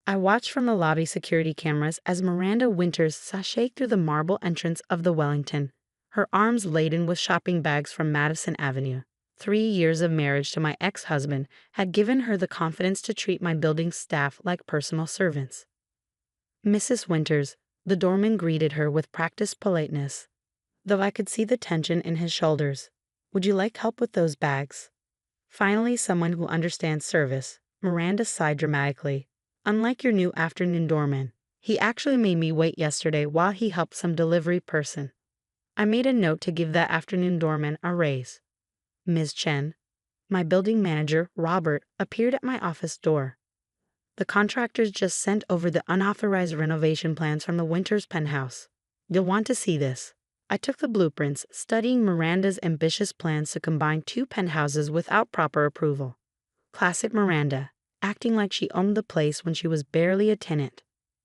I watched from the lobby security cameras as Miranda Winters sashayed through the marble entrance of the Wellington, her arms laden with shopping bags from Madison Avenue. 3 years of marriage to my ex-husband had given her the confidence to treat my building staff like personal servants. "Mrs. Winters," the doorman greeted her with practiced politeness, though I could see the tension in his shoulders. "Would you like help with those bags?" Finally, someone who understands service. Miranda sighed dramatically. "Unlike your new afternoon doorman, he actually made me wait yesterday while he helped some delivery person." I made a note to give that afternoon doorman a raise. Ms. Chen, my building manager, Robert, appeared at my office door. "The contractors just sent over the unauthorized renovation plans from the Winters penthouse. You'll want to see this." I took the blueprints, studying Miranda's ambitious plans to combine two penthouses without proper approval. Classic Miranda, acting like she owned the place when she was barely a tenant.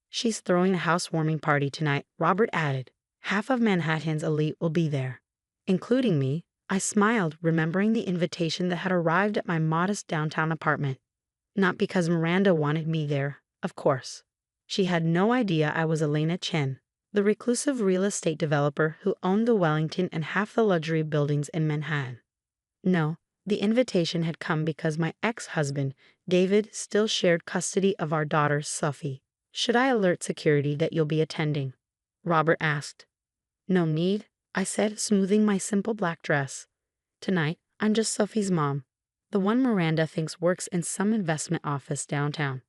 "She's throwing a housewarming party tonight," Robert added. "Half of Manhattan's elite will be there, including me." I smiled, remembering the invitation that had arrived at my modest downtown apartment. Not because Miranda wanted me there, of course. She had no idea I was Elena Chen, the reclusive real estate developer who owned the Wellington and half the luxury buildings in Manhattan. No, the invitation had come because my ex-husband, David, still shared custody of our daughter, Sophie. "Should I alert security that you'll be attending?" Robert asked. "No need," I said, smoothing my simple black dress. "Tonight, I'm just Sophie's mom, the one Miranda thinks works in some investment office downtown."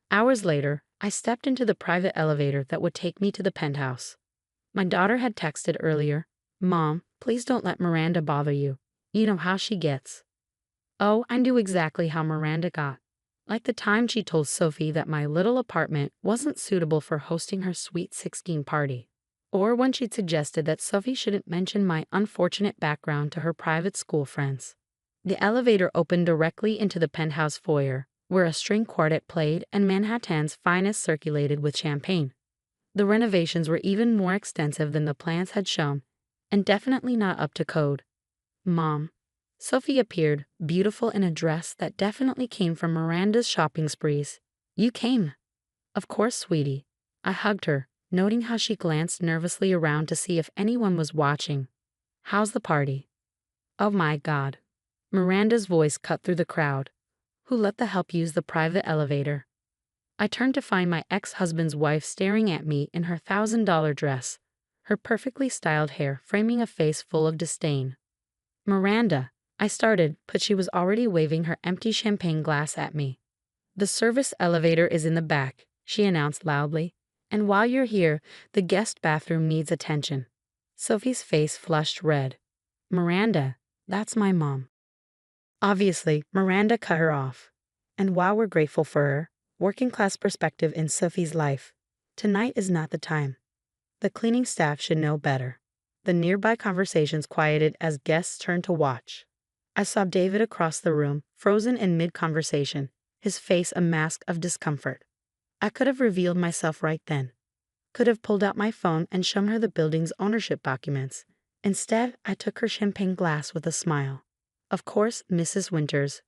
Hours later, I stepped into the private elevator that would take me to the penthouse. My daughter had texted earlier, "Mom, please don't let Miranda bother you. You know how she gets." Oh, I knew exactly how Miranda got. Like the time she told Sophie that my little apartment wasn't suitable for hosting her sweet 16 party. Or when she'd suggested that Sophie shouldn't mention my unfortunate background to her private school friends. The elevator opened directly into the penthouse foyer, where a string quartet played and Manhattan's finest circulated with champagne. The renovations were even more extensive than the plans had shown, and definitely not up to code. "Mom." Sophie appeared, beautiful in a dress that definitely came from Miranda's shopping sprees. "You came." "Of course, sweetie." I hugged her, noting how she glanced nervously around to see if anyone was watching. "How's the party?" "Oh my God." Miranda's voice cut through the crowd. "Who let the help use the private elevator?" I turned to find my ex-husband's wife staring at me in her $1,000 dress, her perfectly styled hair framing a face full of disdain. "Miranda," I started, but she was already waving her empty champagne glass at me. "The service elevator is in the back," she announced loudly. "And while you're here, the guest bathroom needs attention." Sophie's face flushed red. "Miranda, that's my mom." Obviously, Miranda cut her off. And while we're grateful for her working-class perspective in Sophie's life, tonight is not the time. The cleaning staff should know better. The nearby conversations quieted as guests turned to watch. I saw David across the room, frozen in mid-conversation, his face a mask of discomfort. I could have revealed myself right then. Could have pulled out my phone and shown her the building's ownership documents. Instead, I took her champagne glass with a smile. "Of course, Mrs. Winters.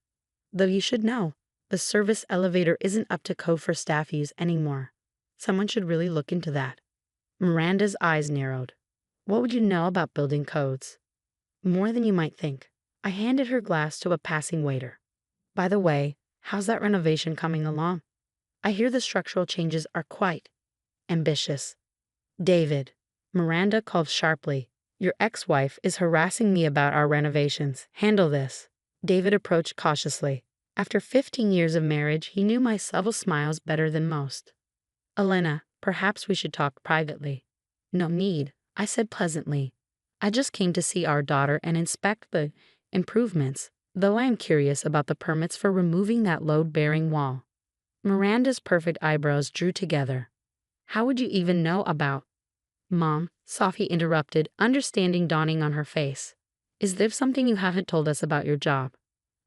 Though you should know, the service elevator isn't up to code for staff use anymore. Someone should really look into that." Miranda's eyes narrowed. "What would you know about building codes?" "More than you might think." I handed her glass to a passing waiter. "By the way, how's that renovation coming along? I hear the structural changes are quite ambitious." "David," Miranda called sharply, "your ex-wife is harassing me about our renovations. Handle this." David approached cautiously. After 15 years of marriage, he knew my subtle smiles better than most. "Elena, perhaps we should talk privately." "No need," I said pleasantly. "I just came to see our daughter and inspect the improvements, though I am curious about the permits for removing that load-bearing wall." Miranda's perfect eyebrows drew together. "How would you even know about—" "Mom," Sophie interrupted, understanding dawning on her face. "Is there something you haven't told us about your job?"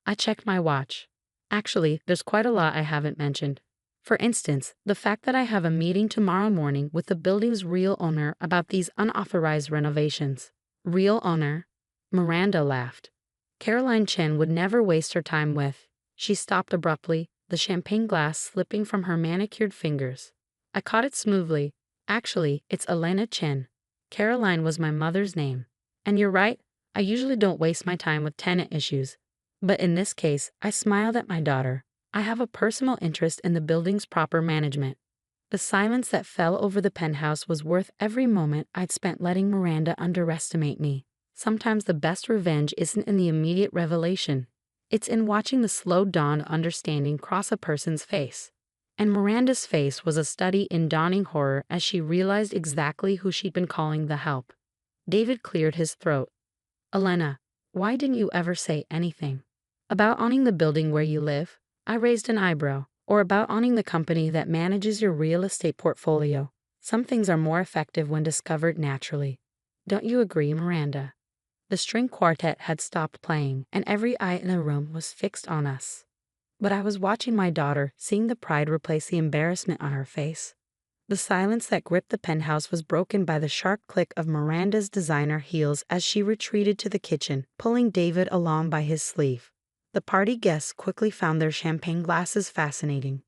I checked my watch. Actually, there's quite a lot I haven't mentioned. For instance, the fact that I have a meeting tomorrow morning with the building's real owner about these unauthorized renovations. "Real owner?" Miranda laughed. "Caroline Chen would never waste her time with—" She stopped abruptly, the champagne glass slipping from her manicured fingers. I caught it smoothly. Actually, it's Elena Chen. Caroline was my mother's name. And you're right, I usually don't waste my time with tenant issues. But in this case, I smiled at my daughter. I have a personal interest in the building's proper management. The silence that fell over the penthouse was worth every moment I'd spent letting Miranda underestimate me. Sometimes the best revenge isn't in the immediate revelation. It's in watching the slow dawn of understanding cross a person's face. And Miranda's face was a study in dawning horror as she realized exactly who she'd been calling the help. David cleared his throat. Elena, why didn't you ever say anything? About owning the building where you live? I raised an eyebrow. Or about owning the company that manages your real estate portfolio. Some things are more effective when discovered naturally. Don't you agree, Miranda? The string quartet had stopped playing, and every eye in the room was fixed on us. But I was watching my daughter, seeing the pride replace the embarrassment on her face. The silence that gripped the penthouse was broken by the sharp click of Miranda's designer heels as she retreated to the kitchen, pulling David along by his sleeve. The party guests quickly found their champagne glasses fascinating.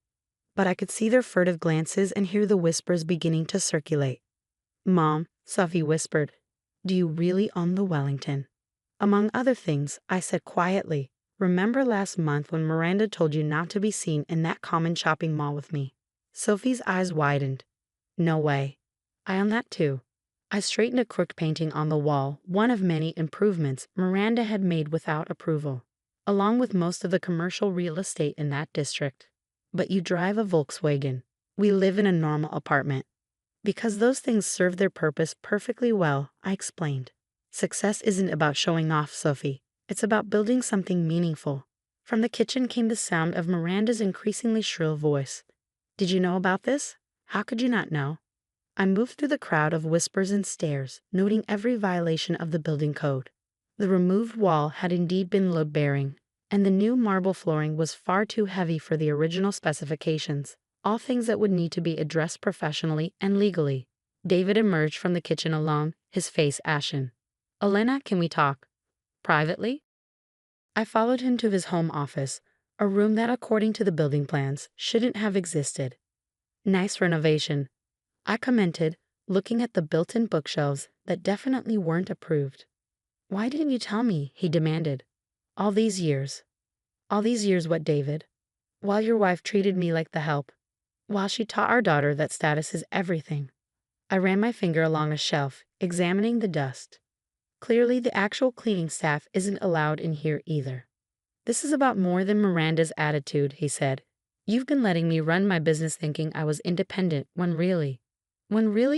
But I could see their furtive glances and hear the whispers beginning to circulate. Mom, Sophie whispered, do you really own the Wellington? Among other things, I said quietly, remember last month when Miranda told you not to be seen in that common shopping mall with me? Sophie's eyes widened. No way. I own that too. I straightened a crooked painting on the wall, one of many improvements Miranda had made without approval, along with most of the commercial real estate in that district. But you drive a Volkswagen. We live in a normal apartment. Because those things serve their purpose perfectly well, I explained. Success isn't about showing off, Sophie. It's about building something meaningful. From the kitchen came the sound of Miranda's increasingly shrill voice. Did you know about this? How could you not know? I moved through the crowd of whispers and stares, noting every violation of the building code. The removed wall had indeed been load-bearing, and the new marble flooring was far too heavy for the original specifications, all things that would need to be addressed professionally and legally. David emerged from the kitchen alone, his face ashen. Elena, can we talk? Privately? I followed him to his home office, a room that, according to the building plans, shouldn't have existed. Nice renovation, I commented, looking at the built-in bookshelves that definitely weren't approved. Why didn't you tell me? He demanded. All these years. All these years what, David? While your wife treated me like the help. While she taught our daughter that status is everything. I ran my finger along a shelf, examining the dust. Clearly, the actual cleaning staff isn't allowed in here either. This is about more than Miranda's attitude, he said. You've been letting me run my business thinking I was independent when really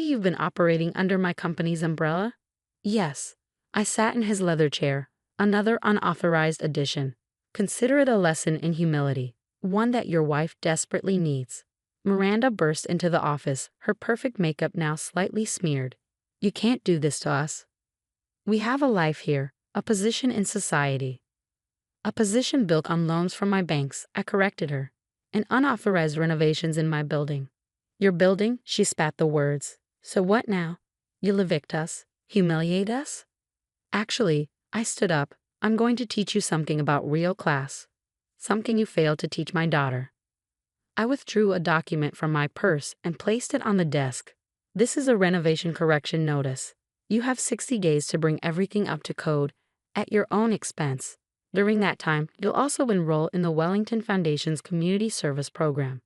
you've been operating under my company's umbrella? Yes. I sat in his leather chair, another unauthorized addition. Consider it a lesson in humility, one that your wife desperately needs. Miranda burst into the office, her perfect makeup now slightly smeared. You can't do this to us. We have a life here, a position in society. A position built on loans from my banks, I corrected her, and unauthorized renovations in my building. Your building? She spat the words. So what now? You'll evict us? Humiliate us? Actually, I stood up. I'm going to teach you something about real class. Something you failed to teach my daughter. I withdrew a document from my purse and placed it on the desk. This is a renovation correction notice. You have 60 days to bring everything up to code at your own expense. During that time, you'll also enroll in the Wellington Foundation's Community Service Program.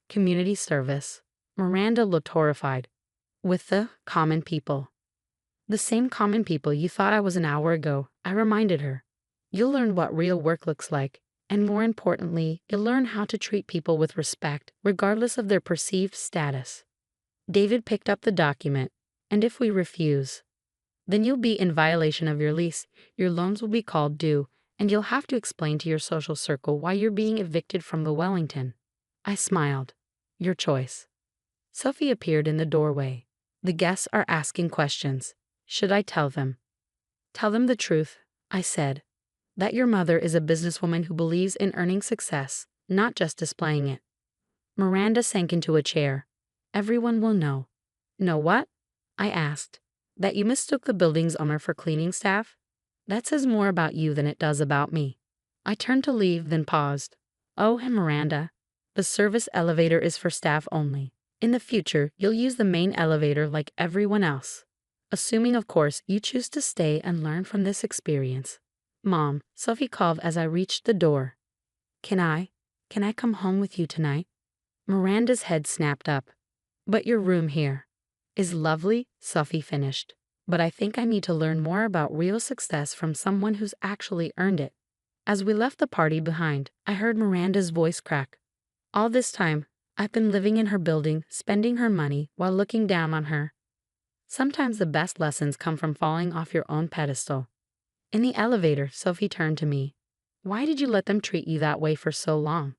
Community service? Miranda looked horrified. With the common people. The same common people you thought I was an hour ago, I reminded her. You'll learn what real work looks like, and more importantly, you'll learn how to treat people with respect, regardless of their perceived status. David picked up the document, and if we refuse, then you'll be in violation of your lease, your loans will be called due, and you'll have to explain to your social circle why you're being evicted from the Wellington. I smiled. Your choice. Sophie appeared in the doorway. The guests are asking questions. Should I tell them? Tell them the truth, I said. That your mother is a businesswoman who believes in earning success, not just displaying it. Miranda sank into a chair. Everyone will know. Know what? I asked. That you mistook the building's owner for cleaning staff? That says more about you than it does about me. I turned to leave, then paused. Oh, and Miranda, the service elevator is for staff only. In the future, you'll use the main elevator like everyone else. Assuming, of course, you choose to stay and learn from this experience. Mom, Sophie called as I reached the door. Can I come home with you tonight? Miranda's head snapped up. But your room here is lovely, Sophie finished. But I think I need to learn more about real success from someone who's actually earned it. As we left the party behind, I heard Miranda's voice crack. All this time, I've been living in her building, spending her money while looking down on her. Sometimes the best lessons come from falling off your own pedestal. In the elevator, Sophie turned to me. Why did you let them treat you that way for so long?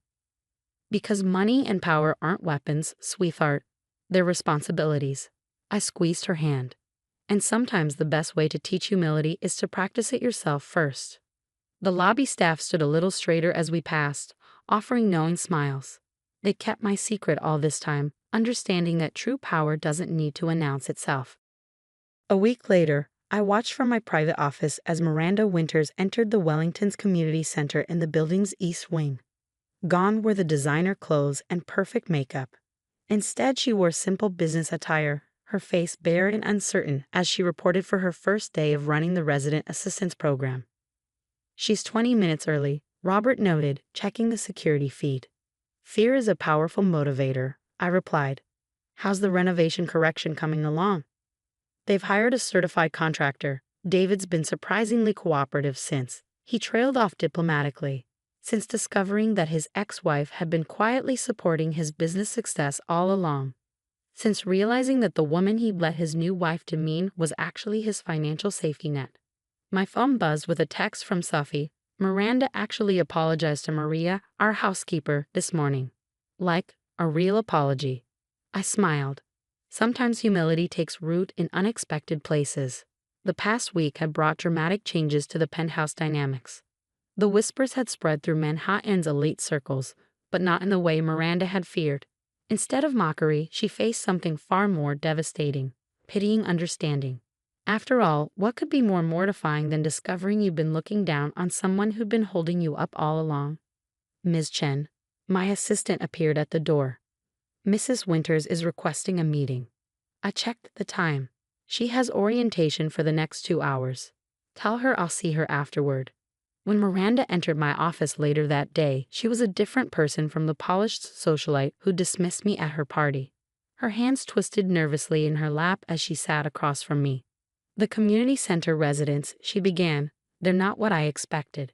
Because money and power aren't weapons, sweetheart. They're responsibilities. I squeezed her hand. And sometimes the best way to teach humility is to practice it yourself first. The lobby staff stood a little straighter as we passed, offering knowing smiles. They kept my secret all this time, understanding that true power doesn't need to announce itself. A week later, I watched from my private office as Miranda Winters entered the Wellington's Community Center in the building's east wing. Gone were the designer clothes and perfect makeup. Instead, she wore simple business attire, her face bare and uncertain as she reported for her first day of running the resident assistance program. She's 20 minutes early, Robert noted, checking the security feed. Fear is a powerful motivator, I replied. How's the renovation correction coming along? They've hired a certified contractor. David's been surprisingly cooperative since. He trailed off diplomatically. Since discovering that his ex-wife had been quietly supporting his business success all along. Since realizing that the woman he'd let his new wife demean was actually his financial safety net. My phone buzzed with a text from Sophie. Miranda actually apologized to Maria, our housekeeper, this morning. Like a real apology. I smiled. Sometimes humility takes root in unexpected places. The past week had brought dramatic changes to the penthouse dynamics. The whispers had spread through Manhattan's elite circles, but not in the way Miranda had feared. Instead of mockery, she faced something far more devastating, pitying understanding. After all, what could be more mortifying than discovering you've been looking down on someone who'd been holding you up all along? Ms. Chen, my assistant, appeared at the door. Mrs. Winters is requesting a meeting. I checked the time. She has orientation for the next 2 hours. Tell her I'll see her afterward. When Miranda entered my office later that day, she was a different person from the polished socialite who dismissed me at her party. Her hands twisted nervously in her lap as she sat across from me. The community center residents, she began, they're not what I expected.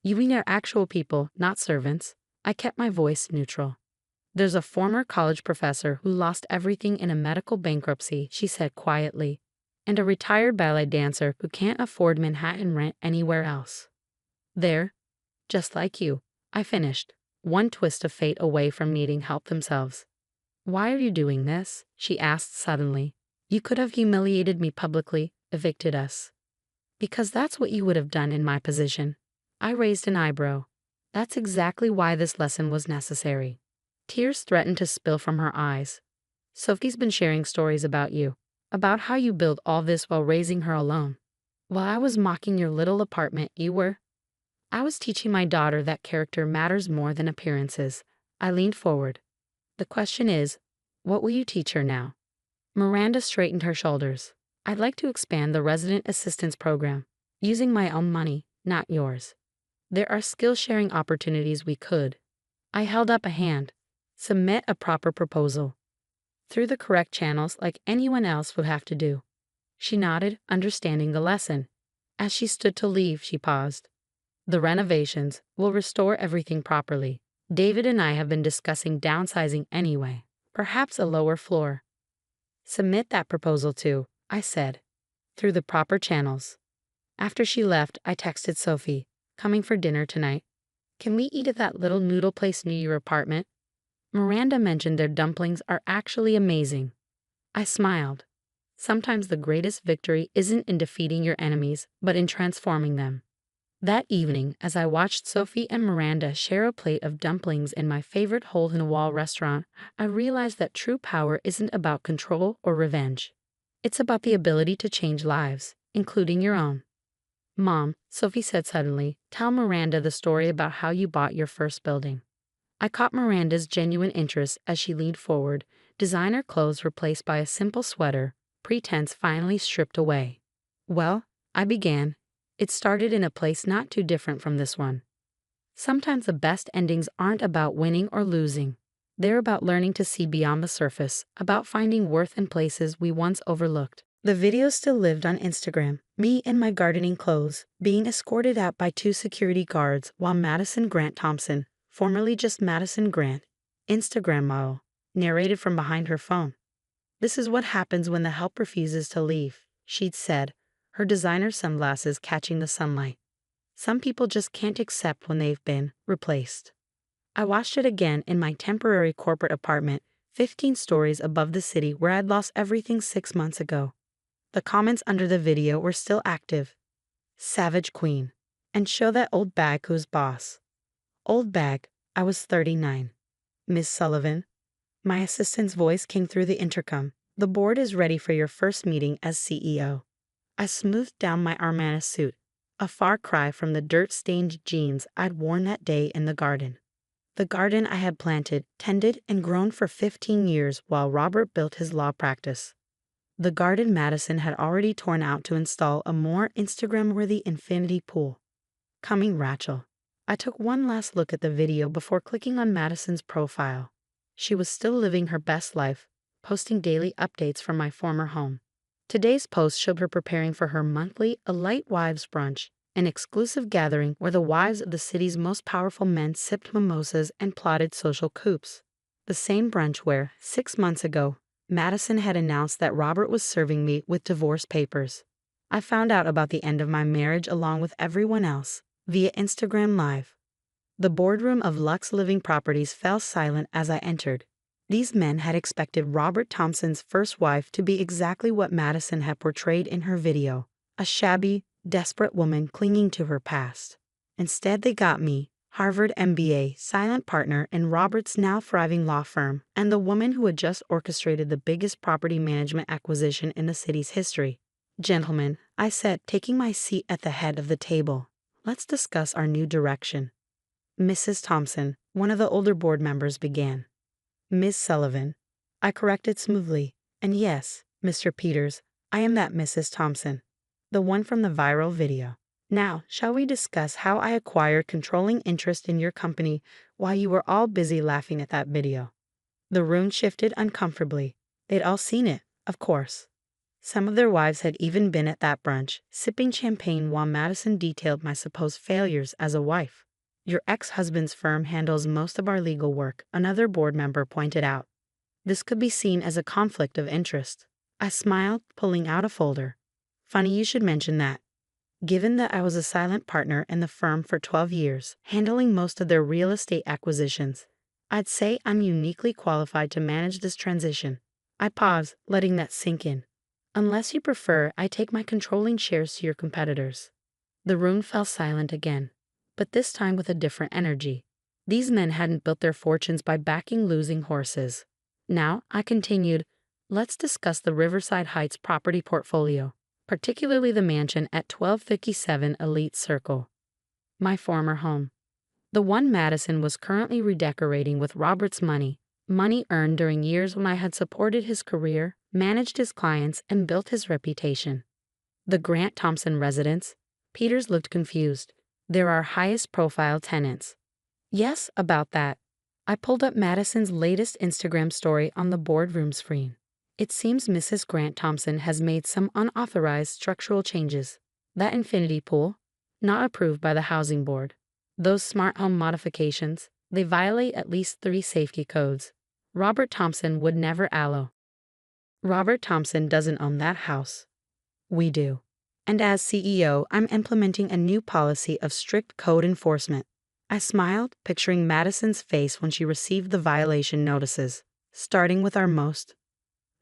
You mean they're actual people, not servants? I kept my voice neutral. There's a former college professor who lost everything in a medical bankruptcy, she said quietly, and a retired ballet dancer who can't afford Manhattan rent anywhere else. They're just like you, I finished, one twist of fate away from needing help themselves. Why are you doing this? She asked suddenly. You could have humiliated me publicly, evicted us. Because that's what you would have done in my position. I raised an eyebrow. That's exactly why this lesson was necessary. Tears threatened to spill from her eyes. Sophie's been sharing stories about you, about how you built all this while raising her alone. While I was mocking your little apartment, I was teaching my daughter that character matters more than appearances. I leaned forward. The question is, what will you teach her now? Miranda straightened her shoulders. I'd like to expand the resident assistance program, using my own money, not yours. There are skill-sharing opportunities we could. I held up a hand. Submit a proper proposal. Through the correct channels like anyone else would have to do. She nodded, understanding the lesson. As she stood to leave, she paused. The renovations will restore everything properly. David and I have been discussing downsizing anyway, perhaps a lower floor. Submit that proposal too, I said, through the proper channels. After she left, I texted Sophie, coming for dinner tonight. Can we eat at that little noodle place near your apartment? Miranda mentioned their dumplings are actually amazing. I smiled. Sometimes the greatest victory isn't in defeating your enemies, but in transforming them. That evening, as I watched Sophie and Miranda share a plate of dumplings in my favorite hole-in-the-wall restaurant, I realized that true power isn't about control or revenge. It's about the ability to change lives, including your own. Mom, Sophie said suddenly, tell Miranda the story about how you bought your first building. I caught Miranda's genuine interest as she leaned forward, designer clothes replaced by a simple sweater, pretense finally stripped away. Well, I began. It started in a place not too different from this one. Sometimes the best endings aren't about winning or losing. They're about learning to see beyond the surface, about finding worth in places we once overlooked. The video still lived on Instagram, me in my gardening clothes, being escorted out by two security guards while Madison Grant Thompson, formerly just Madison Grant, Instagram model, narrated from behind her phone. "This is what happens when the help refuses to leave," she'd said, her designer sunglasses catching the sunlight. "Some people just can't accept when they've been replaced." I watched it again in my temporary corporate apartment, 15 stories above the city where I'd lost everything 6 months ago. The comments under the video were still active. "Savage Queen," and "Show that old bag who's boss." Old bag, I was 39. "Miss Sullivan." My assistant's voice came through the intercom. "The board is ready for your first meeting as CEO." I smoothed down my Armani suit, a far cry from the dirt-stained jeans I'd worn that day in the garden. The garden I had planted, tended, and grown for 15 years while Robert built his law practice. The garden Madison had already torn out to install a more Instagram-worthy infinity pool. Coming Rachel. I took one last look at the video before clicking on Madison's profile. She was still living her best life, posting daily updates from my former home. Today's post showed her preparing for her monthly A Light Wives Brunch, an exclusive gathering where the wives of the city's most powerful men sipped mimosas and plotted social coups. The same brunch where, 6 months ago, Madison had announced that Robert was serving me with divorce papers. I found out about the end of my marriage along with everyone else, via Instagram Live. The boardroom of Lux Living Properties fell silent as I entered. These men had expected Robert Thompson's first wife to be exactly what Madison had portrayed in her video, a shabby, desperate woman clinging to her past. Instead, they got me, Harvard MBA, silent partner in Robert's now thriving law firm, and the woman who had just orchestrated the biggest property management acquisition in the city's history. "Gentlemen," I said, taking my seat at the head of the table, "let's discuss our new direction." "Mrs. Thompson," one of the older board members began. "Ms. Sullivan," I corrected smoothly, "and yes, Mr. Peters, I am that Mrs. Thompson, the one from the viral video. Now, shall we discuss how I acquired controlling interest in your company while you were all busy laughing at that video?" The room shifted uncomfortably. They'd all seen it, of course. Some of their wives had even been at that brunch, sipping champagne while Madison detailed my supposed failures as a wife. "Your ex-husband's firm handles most of our legal work," another board member pointed out. This could be seen as a conflict of interest. I smiled, pulling out a folder. "Funny you should mention that. Given that I was a silent partner in the firm for 12 years, handling most of their real estate acquisitions, I'd say I'm uniquely qualified to manage this transition." I paused, letting that sink in. "Unless you prefer, I take my controlling shares to your competitors." The room fell silent again, but this time with a different energy. These men hadn't built their fortunes by backing losing horses. Now, I continued, "Let's discuss the Riverside Heights property portfolio, particularly the mansion at 1257 Elite Circle. My former home. The one Madison was currently redecorating with Robert's money earned during years when I had supported his career, managed his clients, and built his reputation. The Grant Thompson residence." Peters looked confused. "They're our highest profile tenants." "Yes, about that." I pulled up Madison's latest Instagram story on the boardroom screen. "It seems Mrs. Grant Thompson has made some unauthorized structural changes. That infinity pool, not approved by the housing board. Those smart home modifications, they violate at least 3 safety codes. Robert Thompson would never allow." "Robert Thompson doesn't own that house. We do. And as CEO, I'm implementing a new policy of strict code enforcement." I smiled, picturing Madison's face when she received the violation notices, starting with our most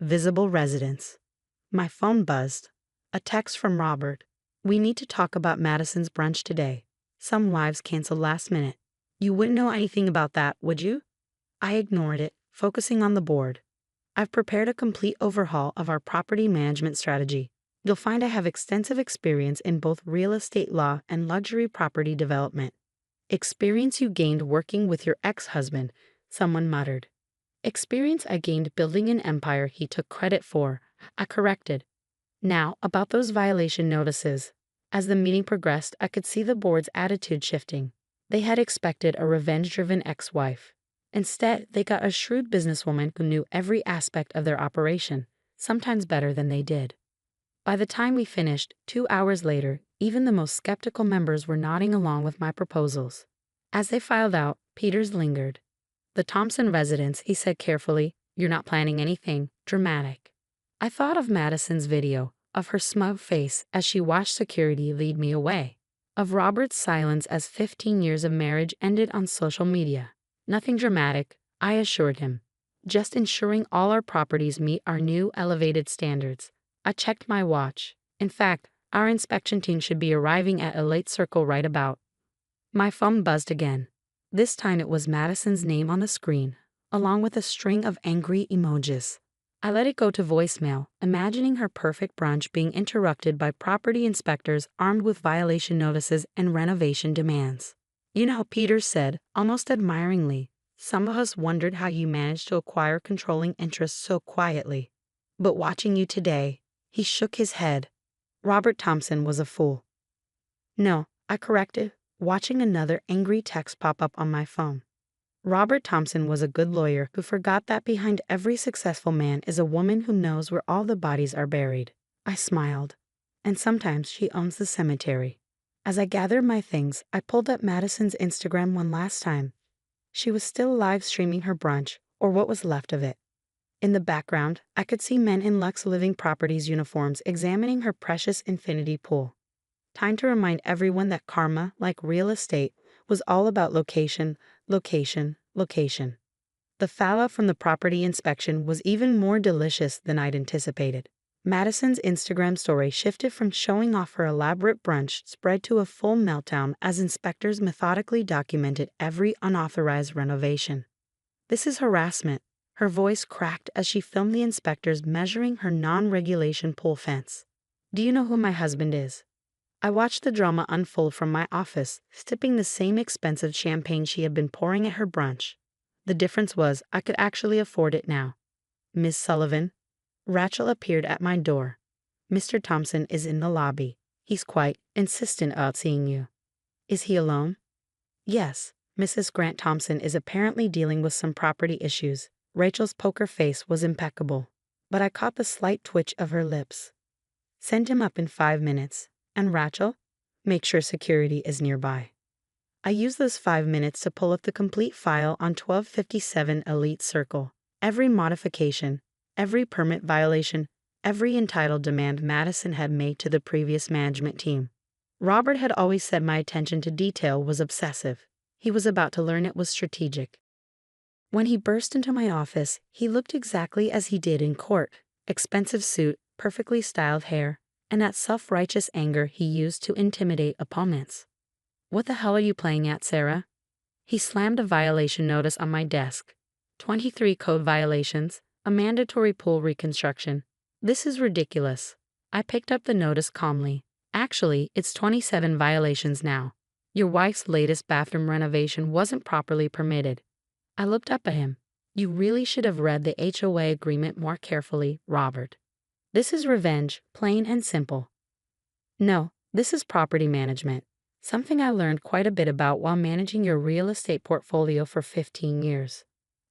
visible residents. My phone buzzed. A text from Robert. "We need to talk about Madison's brunch today. Some wives cancel last minute. You wouldn't know anything about that, would you?" I ignored it, focusing on the board. "I've prepared a complete overhaul of our property management strategy. You'll find I have extensive experience in both real estate law and luxury property development. Experience you gained working with your ex-husband, someone muttered. Experience I gained building an empire he took credit for, I corrected. Now, about those violation notices. As the meeting progressed, I could see the board's attitude shifting. They had expected a revenge-driven ex-wife. Instead, they got a shrewd businesswoman who knew every aspect of their operation, sometimes better than they did. By the time we finished, 2 hours later, even the most skeptical members were nodding along with my proposals. As they filed out, Peters lingered. The Thompson residence, he said carefully, you're not planning anything dramatic. I thought of Madison's video, of her smug face as she watched security lead me away, of Robert's silence as 15 years of marriage ended on social media. Nothing dramatic, I assured him. Just ensuring all our properties meet our new elevated standards. I checked my watch. In fact, our inspection team should be arriving at a late circle right about. My phone buzzed again. This time it was Madison's name on the screen, along with a string of angry emojis. I let it go to voicemail, imagining her perfect brunch being interrupted by property inspectors armed with violation notices and renovation demands. You know, Peters said, almost admiringly, some of us wondered how you managed to acquire controlling interests so quietly. But watching you today, he shook his head. Robert Thompson was a fool. No, I corrected, watching another angry text pop up on my phone. Robert Thompson was a good lawyer who forgot that behind every successful man is a woman who knows where all the bodies are buried. I smiled. And sometimes she owns the cemetery. As I gathered my things, I pulled up Madison's Instagram one last time. She was still live streaming her brunch, or what was left of it. In the background, I could see men in Lux Living Properties uniforms examining her precious infinity pool. Time to remind everyone that karma, like real estate, was all about location, location, location. The fallout from the property inspection was even more delicious than I'd anticipated. Madison's Instagram story shifted from showing off her elaborate brunch spread to a full meltdown as inspectors methodically documented every unauthorized renovation. This is harassment. Her voice cracked as she filmed the inspectors measuring her non-regulation pool fence. Do you know who my husband is? I watched the drama unfold from my office, sipping the same expensive champagne she had been pouring at her brunch. The difference was I could actually afford it now. Miss Sullivan? Rachel appeared at my door. Mr. Thompson is in the lobby. He's quite insistent about seeing you. Is he alone? Yes, Mrs. Grant Thompson is apparently dealing with some property issues. Rachel's poker face was impeccable, but I caught the slight twitch of her lips. Send him up in 5 minutes. And Rachel? Make sure security is nearby. I used those 5 minutes to pull up the complete file on 1257 Elite Circle. Every modification, every permit violation, every entitled demand Madison had made to the previous management team. Robert had always said my attention to detail was obsessive. He was about to learn it was strategic. When he burst into my office, he looked exactly as he did in court. Expensive suit, perfectly styled hair, and that self-righteous anger he used to intimidate opponents. What the hell are you playing at, Sarah? He slammed a violation notice on my desk. 23 code violations, a mandatory pool reconstruction. This is ridiculous. I picked up the notice calmly. Actually, it's 27 violations now. Your wife's latest bathroom renovation wasn't properly permitted. I looked up at him. You really should have read the HOA agreement more carefully, Robert. This is revenge, plain and simple. No, this is property management. Something I learned quite a bit about while managing your real estate portfolio for 15 years.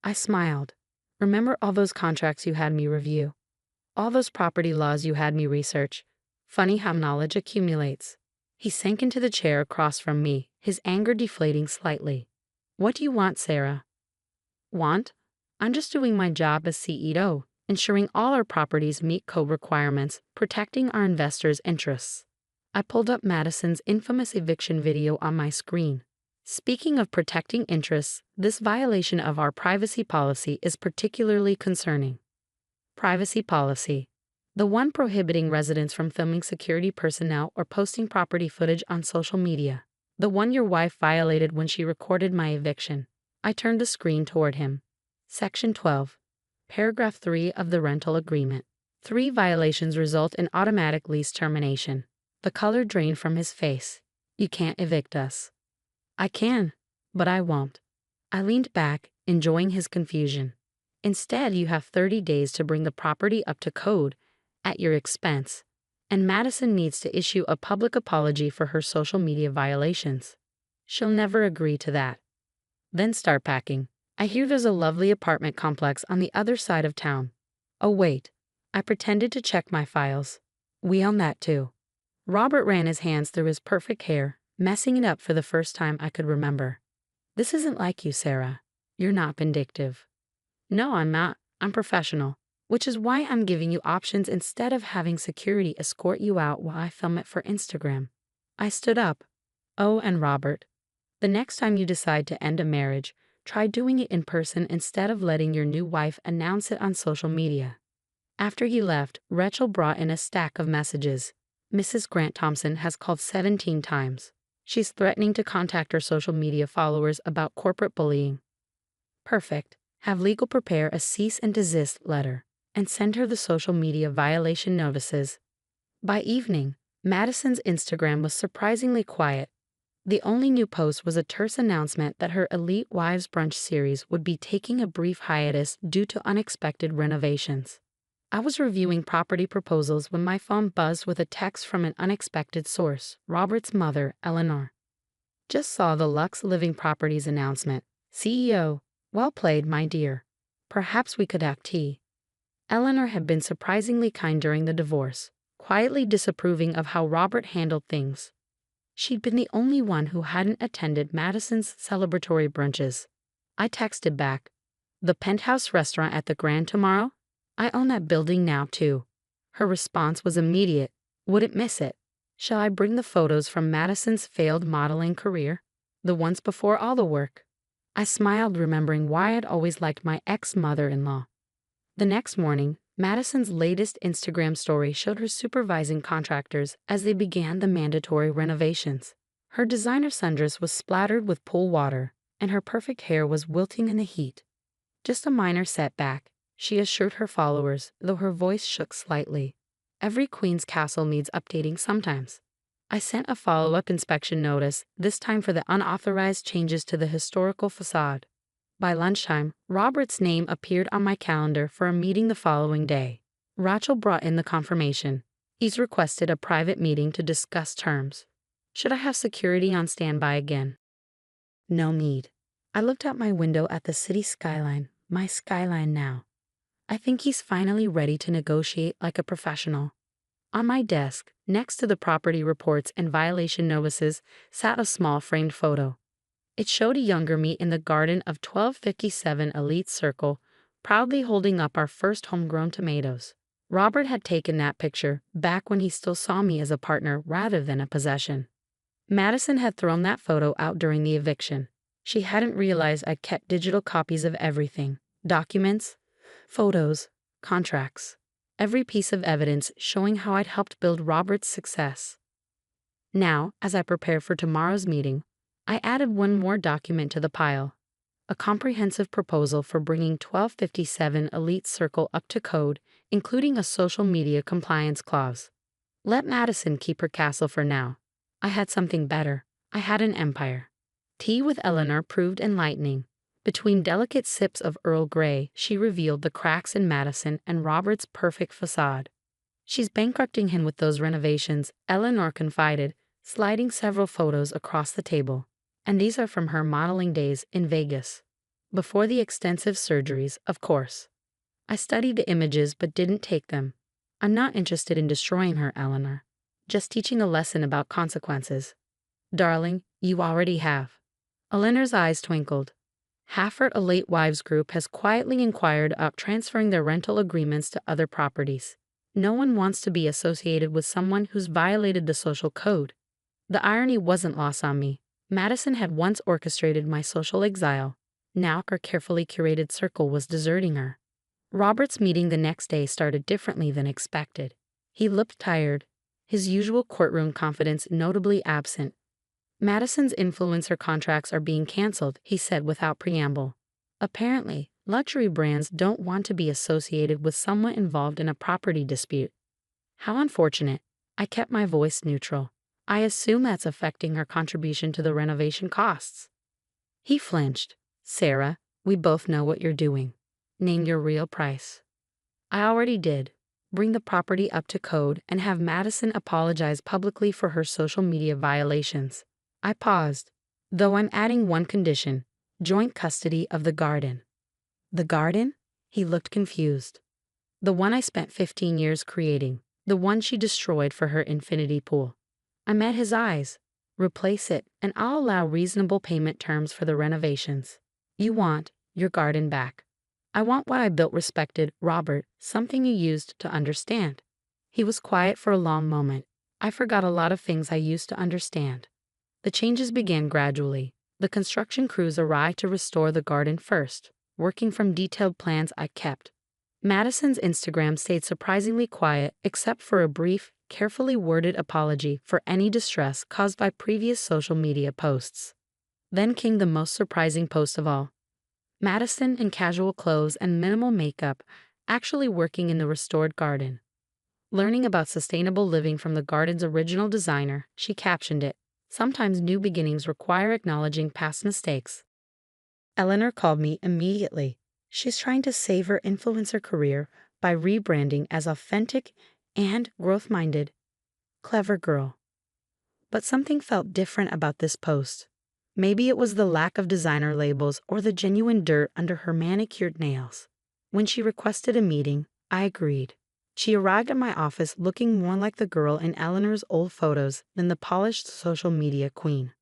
I smiled. Remember all those contracts you had me review? All those property laws you had me research? Funny how knowledge accumulates. He sank into the chair across from me, his anger deflating slightly. What do you want, Sarah? Want? I'm just doing my job as CEO, ensuring all our properties meet code requirements, protecting our investors' interests. I pulled up Madison's infamous eviction video on my screen. Speaking of protecting interests, this violation of our privacy policy is particularly concerning. Privacy policy. The one prohibiting residents from filming security personnel or posting property footage on social media. The one your wife violated when she recorded my eviction. I turned the screen toward him. Section 12. Paragraph 3 of the rental agreement. 3 violations result in automatic lease termination. The color drained from his face. You can't evict us. I can, but I won't. I leaned back, enjoying his confusion. Instead, you have 30 days to bring the property up to code, at your expense. And Madison needs to issue a public apology for her social media violations. She'll never agree to that. Then start packing. I hear there's a lovely apartment complex on the other side of town. Oh wait, I pretended to check my files. We own that too. Robert ran his hands through his perfect hair, messing it up for the first time I could remember. This isn't like you, Sarah. You're not vindictive. No, I'm not. I'm professional. Which is why I'm giving you options instead of having security escort you out while I film it for Instagram. I stood up. Oh, and Robert, the next time you decide to end a marriage, try doing it in person instead of letting your new wife announce it on social media. After he left, Rachel brought in a stack of messages. Mrs. Grant Thompson has called 17 times. She's threatening to contact her social media followers about corporate bullying. Perfect. Have legal prepare a cease and desist letter and send her the social media violation notices. By evening, Madison's Instagram was surprisingly quiet. The only new post was a terse announcement that her Elite Wives Brunch series would be taking a brief hiatus due to unexpected renovations. I was reviewing property proposals when my phone buzzed with a text from an unexpected source, Robert's mother, Eleanor. Just saw the Lux Living Properties announcement. CEO, well played, my dear. Perhaps we could have tea. Eleanor had been surprisingly kind during the divorce, quietly disapproving of how Robert handled things. She'd been the only one who hadn't attended Madison's celebratory brunches. I texted back, the Penthouse restaurant at the Grand tomorrow? I own that building now, too. Her response was immediate. Wouldn't miss it. Shall I bring the photos from Madison's failed modeling career? The ones before all the work? I smiled, remembering why I'd always liked my ex-mother-in-law. The next morning, Madison's latest Instagram story showed her supervising contractors as they began the mandatory renovations. Her designer sundress was splattered with pool water, and her perfect hair was wilting in the heat. Just a minor setback, she assured her followers, though her voice shook slightly. Every queen's castle needs updating sometimes. I sent a follow-up inspection notice, this time for the unauthorized changes to the historical facade. By lunchtime, Robert's name appeared on my calendar for a meeting the following day. Rachel brought in the confirmation. He's requested a private meeting to discuss terms. Should I have security on standby again? No need. I looked out my window at the city skyline, my skyline now. I think he's finally ready to negotiate like a professional. On my desk, next to the property reports and violation notices, sat a small framed photo. It showed a younger me in the garden of 1257 Elite Circle, proudly holding up our first homegrown tomatoes. Robert had taken that picture back when he still saw me as a partner rather than a possession. Madison had thrown that photo out during the eviction. She hadn't realized I'd kept digital copies of everything: documents, photos, contracts. Every piece of evidence showing how I'd helped build Robert's success. Now, as I prepared for tomorrow's meeting, I added one more document to the pile. A comprehensive proposal for bringing 1257 Elite Circle up to code, including a social media compliance clause. Let Madison keep her castle for now. I had something better. I had an empire. Tea with Eleanor proved enlightening. Between delicate sips of Earl Grey, she revealed the cracks in Madison and Robert's perfect facade. She's bankrupting him with those renovations, Eleanor confided, sliding several photos across the table. And these are from her modeling days in Vegas. Before the extensive surgeries, of course. I studied the images but didn't take them. I'm not interested in destroying her, Eleanor. Just teaching a lesson about consequences. Darling, you already have. Eleanor's eyes twinkled. Hafford Elite Wives Group has quietly inquired about transferring their rental agreements to other properties. No one wants to be associated with someone who's violated the social code. The irony wasn't lost on me. Madison had once orchestrated my social exile. Now her carefully curated circle was deserting her. Robert's meeting the next day started differently than expected. He looked tired, his usual courtroom confidence notably absent. Madison's influencer contracts are being canceled, he said without preamble. Apparently, luxury brands don't want to be associated with someone involved in a property dispute. How unfortunate. I kept my voice neutral. I assume that's affecting her contribution to the renovation costs. He flinched. Sarah, we both know what you're doing. Name your real price. I already did. Bring the property up to code and have Madison apologize publicly for her social media violations. I paused. Though I'm adding one condition: joint custody of the garden. The garden? He looked confused. The one I spent 15 years creating. The one she destroyed for her infinity pool. I met his eyes. Replace it, and I'll allow reasonable payment terms for the renovations. You want your garden back. I want what I built, respected Robert, something you used to understand. He was quiet for a long moment. I forgot a lot of things I used to understand. The changes began gradually. The construction crews arrived to restore the garden first, working from detailed plans I kept. Madison's Instagram stayed surprisingly quiet, except for a brief, carefully worded apology for any distress caused by previous social media posts. Then came the most surprising post of all. Madison in casual clothes and minimal makeup, actually working in the restored garden. Learning about sustainable living from the garden's original designer, she captioned it, "Sometimes new beginnings require acknowledging past mistakes." Eleanor called me immediately. She's trying to save her influencer career by rebranding as authentic and growth-minded. Clever girl. But something felt different about this post. Maybe it was the lack of designer labels or the genuine dirt under her manicured nails. When she requested a meeting, I agreed. She arrived at my office looking more like the girl in Eleanor's old photos than the polished social media queen.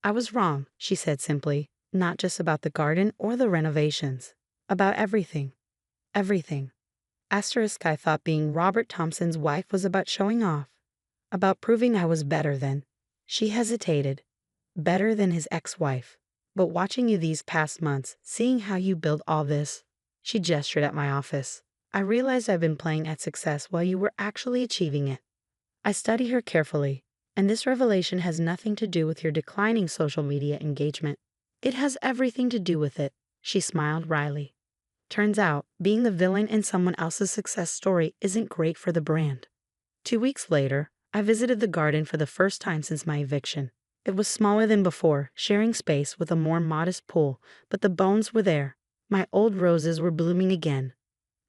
I was wrong, she said simply, not just about the garden or the renovations. About everything. Everything. Asterisk, I thought being Robert Thompson's wife was about showing off. About proving I was better than. She hesitated. Better than his ex-wife. But watching you these past months, seeing how you build all this, she gestured at my office. I realized I've been playing at success while you were actually achieving it. I study her carefully, and this revelation has nothing to do with your declining social media engagement. It has everything to do with it, she smiled wryly. Turns out, being the villain in someone else's success story isn't great for the brand. 2 weeks later, I visited the garden for the first time since my eviction. It was smaller than before, sharing space with a more modest pool, but the bones were there. My old roses were blooming again.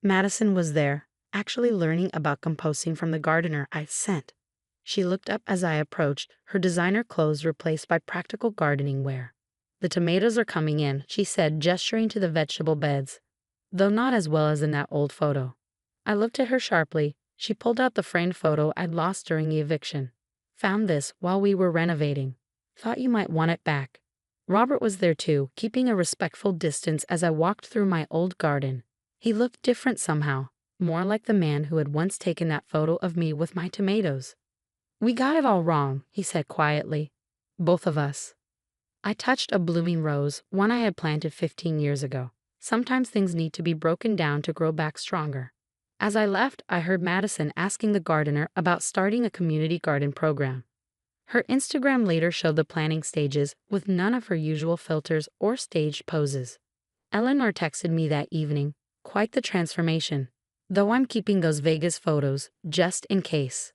Madison was there, actually learning about composting from the gardener I sent. She looked up as I approached, her designer clothes replaced by practical gardening wear. The tomatoes are coming in, she said, gesturing to the vegetable beds, though not as well as in that old photo. I looked at her sharply. She pulled out the framed photo I'd lost during the eviction. Found this while we were renovating. Thought you might want it back. Robert was there too, keeping a respectful distance as I walked through my old garden. He looked different somehow, more like the man who had once taken that photo of me with my tomatoes. We got it all wrong, he said quietly. Both of us. I touched a blooming rose, one I had planted 15 years ago. Sometimes things need to be broken down to grow back stronger. As I left, I heard Madison asking the gardener about starting a community garden program. Her Instagram later showed the planning stages with none of her usual filters or staged poses. Eleanor texted me that evening, quite the transformation, though I'm keeping those Vegas photos, just in case.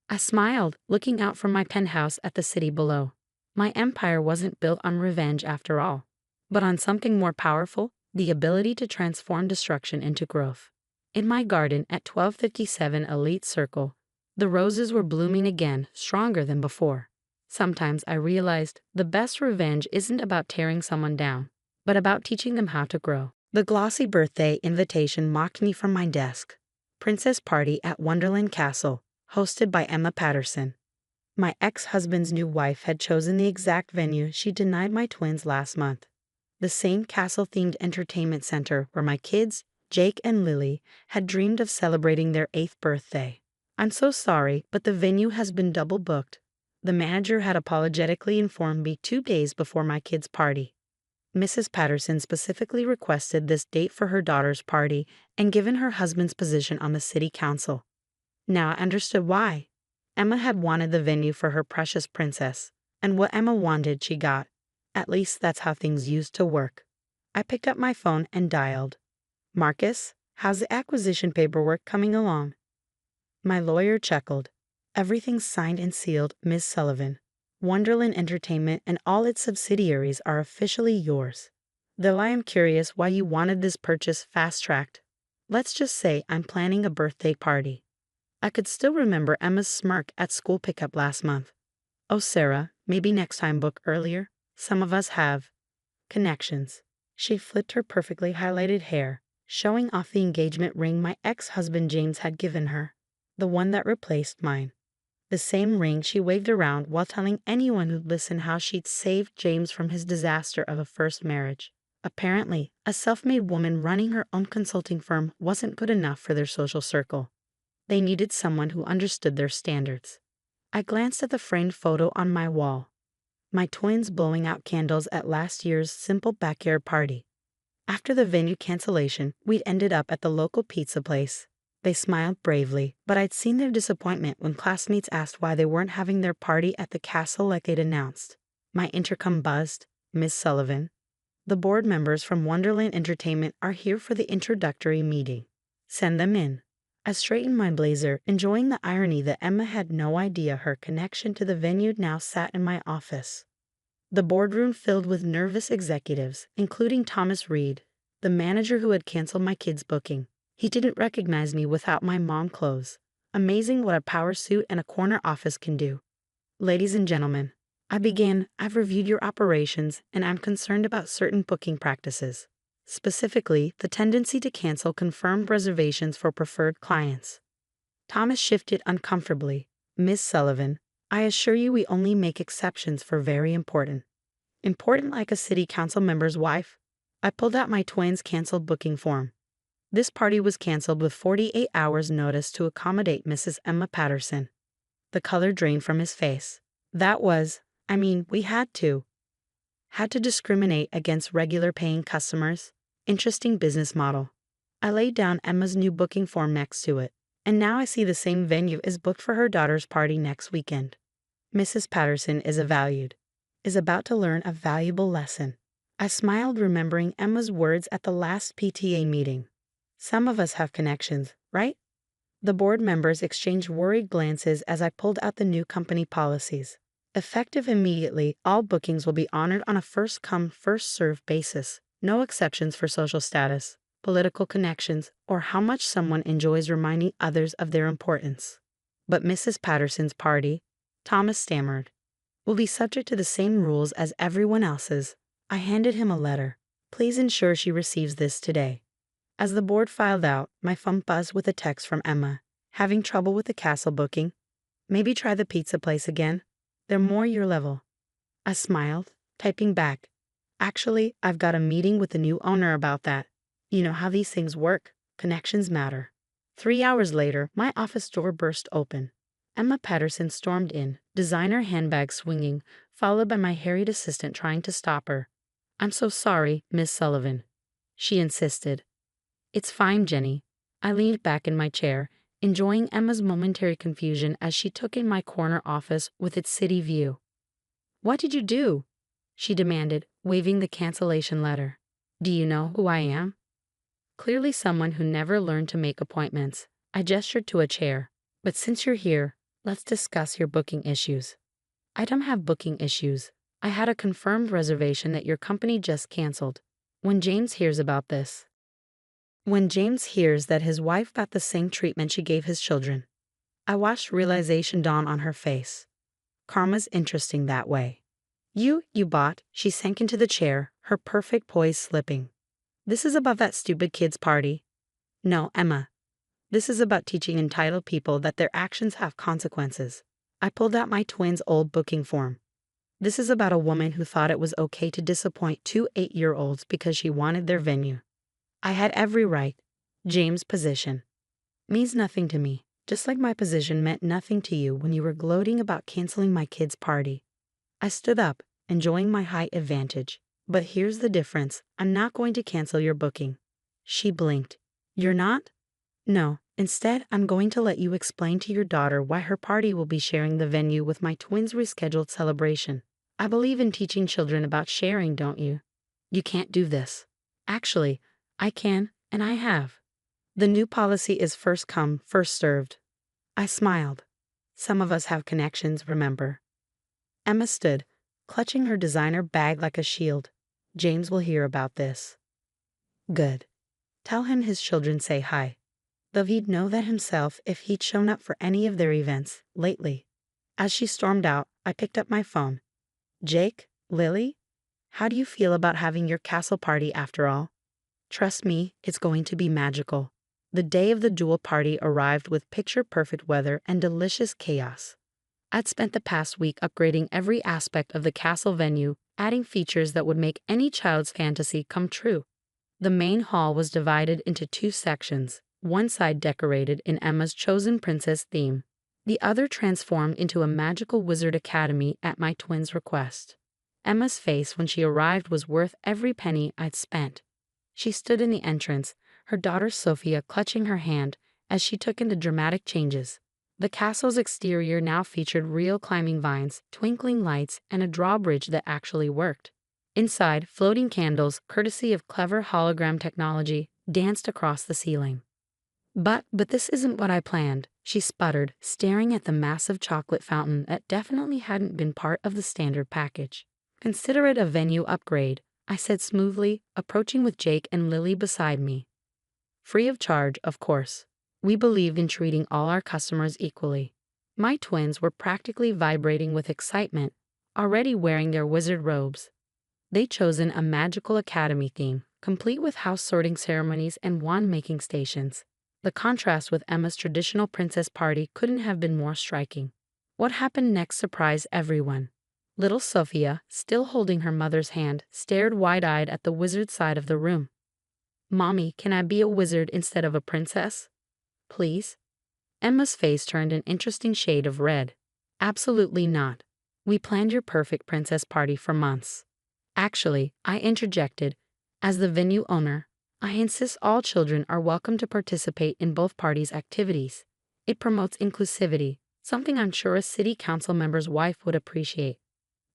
I smiled, looking out from my penthouse at the city below. My empire wasn't built on revenge after all, but on something more powerful, the ability to transform destruction into growth. In my garden at 1257 Elite Circle, the roses were blooming again, stronger than before. Sometimes I realized the best revenge isn't about tearing someone down, but about teaching them how to grow. The glossy birthday invitation mocked me from my desk. Princess Party at Wonderland Castle, hosted by Emma Patterson. My ex-husband's new wife had chosen the exact venue she denied my twins last month. The same castle-themed entertainment center where my kids, Jake and Lily, had dreamed of celebrating their 8th birthday. I'm so sorry, but the venue has been double booked. The manager had apologetically informed me 2 days before my kids' party. Mrs. Patterson specifically requested this date for her daughter's party and given her husband's position on the city council. Now I understood why. Emma had wanted the venue for her precious princess, and what Emma wanted she got. At least that's how things used to work. I picked up my phone and dialed. Marcus, how's the acquisition paperwork coming along? My lawyer chuckled. Everything's signed and sealed, Ms. Sullivan. Wonderland Entertainment and all its subsidiaries are officially yours. Though I am curious why you wanted this purchase fast-tracked. Let's just say I'm planning a birthday party. I could still remember Emma's smirk at school pickup last month. Oh, Sarah, maybe next time book earlier. Some of us have connections. She flipped her perfectly highlighted hair, showing off the engagement ring my ex-husband James had given her. The one that replaced mine. The same ring she waved around while telling anyone who'd listen how she'd saved James from his disaster of a first marriage. Apparently, a self-made woman running her own consulting firm wasn't good enough for their social circle. They needed someone who understood their standards. I glanced at the framed photo on my wall. My twins blowing out candles at last year's simple backyard party. After the venue cancellation, we'd ended up at the local pizza place. They smiled bravely, but I'd seen their disappointment when classmates asked why they weren't having their party at the castle like they'd announced. My intercom buzzed, Miss Sullivan. The board members from Wonderland Entertainment are here for the introductory meeting. Send them in. I straightened my blazer, enjoying the irony that Emma had no idea her connection to the venue now sat in my office. The boardroom filled with nervous executives, including Thomas Reed, the manager who had canceled my kids' booking. He didn't recognize me without my mom clothes. Amazing what a power suit and a corner office can do. Ladies and gentlemen, I've reviewed your operations and I'm concerned about certain booking practices. Specifically, the tendency to cancel confirmed reservations for preferred clients. Thomas shifted uncomfortably. Miss Sullivan, I assure you we only make exceptions for very important. Important like a city council member's wife? I pulled out my twins' canceled booking form. This party was canceled with 48 hours notice to accommodate Mrs. Emma Patterson. The color drained from his face. We had to. Had to discriminate against regular paying customers. Interesting business model. I laid down Emma's new booking form next to it, and now I see the same venue is booked for her daughter's party next weekend. Mrs. Patterson is about to learn a valuable lesson. I smiled, remembering Emma's words at the last PTA meeting. Some of us have connections, right? The board members exchanged worried glances as I pulled out the new company policies. Effective immediately, all bookings will be honored on a first-come, first-served basis. No exceptions for social status, political connections, or how much someone enjoys reminding others of their importance. But Mrs. Patterson's party, Thomas stammered, will be subject to the same rules as everyone else's. I handed him a letter. Please ensure she receives this today. As the board filed out, my phone buzzed with a text from Emma. Having trouble with the castle booking? Maybe try the pizza place again. They're more your level. I smiled, typing back. Actually, I've got a meeting with the new owner about that. You know how these things work. Connections matter. 3 hours later, my office door burst open. Emma Patterson stormed in, designer handbag swinging, followed by my harried assistant trying to stop her. I'm so sorry, Miss Sullivan. She insisted. It's fine, Jenny. I leaned back in my chair, enjoying Emma's momentary confusion as she took in my corner office with its city view. What did you do? She demanded, waving the cancellation letter. Do you know who I am? Clearly someone who never learned to make appointments. I gestured to a chair. But since you're here, let's discuss your booking issues. I don't have booking issues. I had a confirmed reservation that your company just canceled. When James hears that his wife got the same treatment she gave his children, I watched realization dawn on her face. Karma's interesting that way. You bought. She sank into the chair, her perfect poise slipping. This is about that stupid kid's party. No, Emma. This is about teaching entitled people that their actions have consequences. I pulled out my twins' old booking form. This is about a woman who thought it was okay to disappoint 2 8-year-olds because she wanted their venue. I had every right. James' position means nothing to me, just like my position meant nothing to you when you were gloating about canceling my kid's party. I stood up, enjoying my height advantage. But here's the difference. I'm not going to cancel your booking. She blinked. You're not? No. Instead, I'm going to let you explain to your daughter why her party will be sharing the venue with my twins' rescheduled celebration. I believe in teaching children about sharing, don't you? You can't do this. Actually, I can, and I have. The new policy is first come, first served. I smiled. Some of us have connections, remember? Emma stood, clutching her designer bag like a shield. James will hear about this. Good. Tell him his children say hi. Though he'd know that himself if he'd shown up for any of their events lately. As she stormed out, I picked up my phone. Jake, Lily, how do you feel about having your castle party after all? Trust me, it's going to be magical. The day of the dual party arrived with picture-perfect weather and delicious chaos. I'd spent the past week upgrading every aspect of the castle venue, adding features that would make any child's fantasy come true. The main hall was divided into two sections, one side decorated in Emma's chosen princess theme, the other transformed into a magical wizard academy at my twins' request. Emma's face when she arrived was worth every penny I'd spent. She stood in the entrance, her daughter Sophia clutching her hand as she took in the dramatic changes. The castle's exterior now featured real climbing vines, twinkling lights, and a drawbridge that actually worked. Inside, floating candles, courtesy of clever hologram technology, danced across the ceiling. But this isn't what I planned, she sputtered, staring at the massive chocolate fountain that definitely hadn't been part of the standard package. Consider it a venue upgrade, I said smoothly, approaching with Jake and Lily beside me. Free of charge, of course. We believed in treating all our customers equally. My twins were practically vibrating with excitement, already wearing their wizard robes. They'd chosen a magical academy theme, complete with house sorting ceremonies and wand-making stations. The contrast with Emma's traditional princess party couldn't have been more striking. What happened next surprised everyone. Little Sophia, still holding her mother's hand, stared wide-eyed at the wizard side of the room. "Mommy, can I be a wizard instead of a princess? Please?" Emma's face turned an interesting shade of red. "Absolutely not. We planned your perfect princess party for months." Actually, I interjected, as the venue owner, I insist all children are welcome to participate in both parties' activities. It promotes inclusivity, something I'm sure a city council member's wife would appreciate.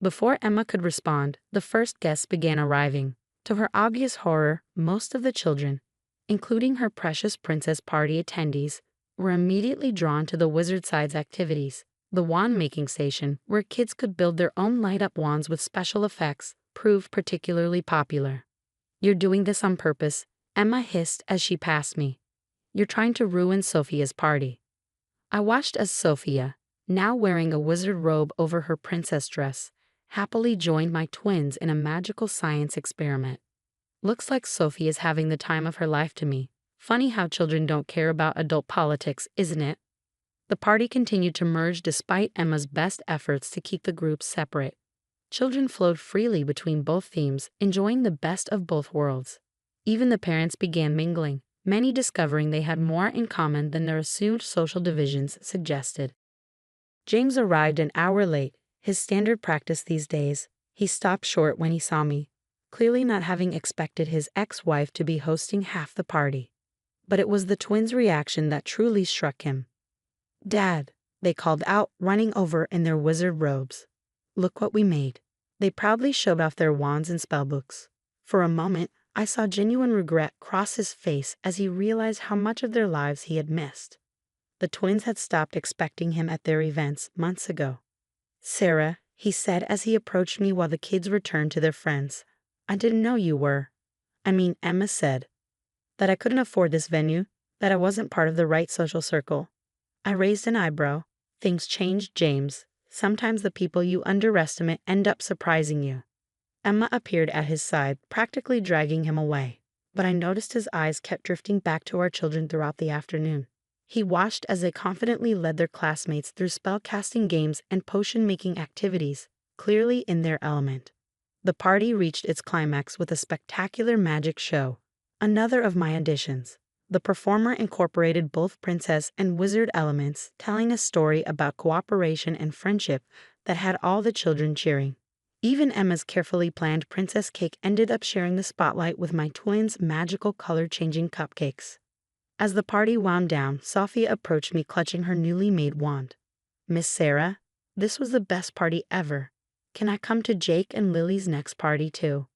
Before Emma could respond, the first guests began arriving. To her obvious horror, most of the children, including her precious princess party attendees, were immediately drawn to the wizard side's activities. The wand-making station, where kids could build their own light-up wands with special effects, proved particularly popular. "You're doing this on purpose," Emma hissed as she passed me. "You're trying to ruin Sophia's party." I watched as Sophia, now wearing a wizard robe over her princess dress, happily joined my twins in a magical science experiment. Looks like Sophie is having the time of her life to me. Funny how children don't care about adult politics, isn't it? The party continued to merge despite Emma's best efforts to keep the groups separate. Children flowed freely between both themes, enjoying the best of both worlds. Even the parents began mingling, many discovering they had more in common than their assumed social divisions suggested. James arrived an hour late, his standard practice these days. He stopped short when he saw me, clearly not having expected his ex-wife to be hosting half the party. But it was the twins' reaction that truly struck him. "Dad," they called out, running over in their wizard robes. "Look what we made." They proudly showed off their wands and spellbooks. For a moment, I saw genuine regret cross his face as he realized how much of their lives he had missed. The twins had stopped expecting him at their events months ago. "Sarah," he said as he approached me while the kids returned to their friends, "I didn't know you were." Emma said. "That I couldn't afford this venue, that I wasn't part of the right social circle." I raised an eyebrow. "Things changed, James. Sometimes the people you underestimate end up surprising you." Emma appeared at his side, practically dragging him away. But I noticed his eyes kept drifting back to our children throughout the afternoon. He watched as they confidently led their classmates through spell-casting games and potion-making activities, clearly in their element. The party reached its climax with a spectacular magic show. Another of my additions. The performer incorporated both princess and wizard elements, telling a story about cooperation and friendship that had all the children cheering. Even Emma's carefully planned princess cake ended up sharing the spotlight with my twins' magical color-changing cupcakes. As the party wound down, Sophia approached me clutching her newly made wand. "Miss Sarah, this was the best party ever. Can I come to Jake and Lily's next party too?"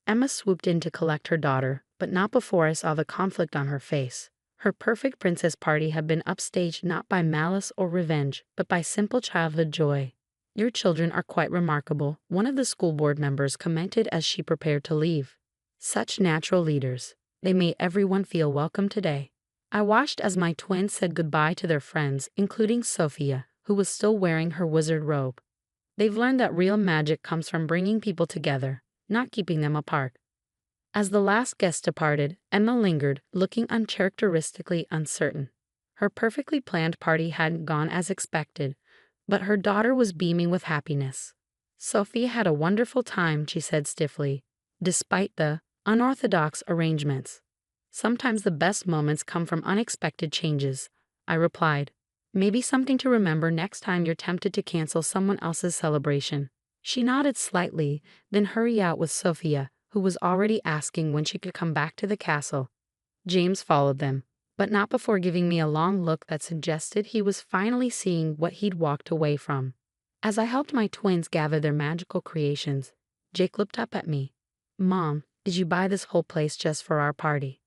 Emma swooped in to collect her daughter, but not before I saw the conflict on her face. Her perfect princess party had been upstaged not by malice or revenge, but by simple childhood joy. "Your children are quite remarkable," one of the school board members commented as she prepared to leave. "Such natural leaders. They made everyone feel welcome today." I watched as my twins said goodbye to their friends, including Sophia, who was still wearing her wizard robe. They've learned that real magic comes from bringing people together, not keeping them apart. As the last guest departed, Emma lingered, looking uncharacteristically uncertain. Her perfectly planned party hadn't gone as expected, but her daughter was beaming with happiness. "Sophia had a wonderful time," she said stiffly, despite the unorthodox arrangements. "Sometimes the best moments come from unexpected changes," I replied. "Maybe something to remember next time you're tempted to cancel someone else's celebration." She nodded slightly, then hurried out with Sophia, who was already asking when she could come back to the castle. James followed them, but not before giving me a long look that suggested he was finally seeing what he'd walked away from. As I helped my twins gather their magical creations, Jake looked up at me. "Mom, did you buy this whole place just for our party?"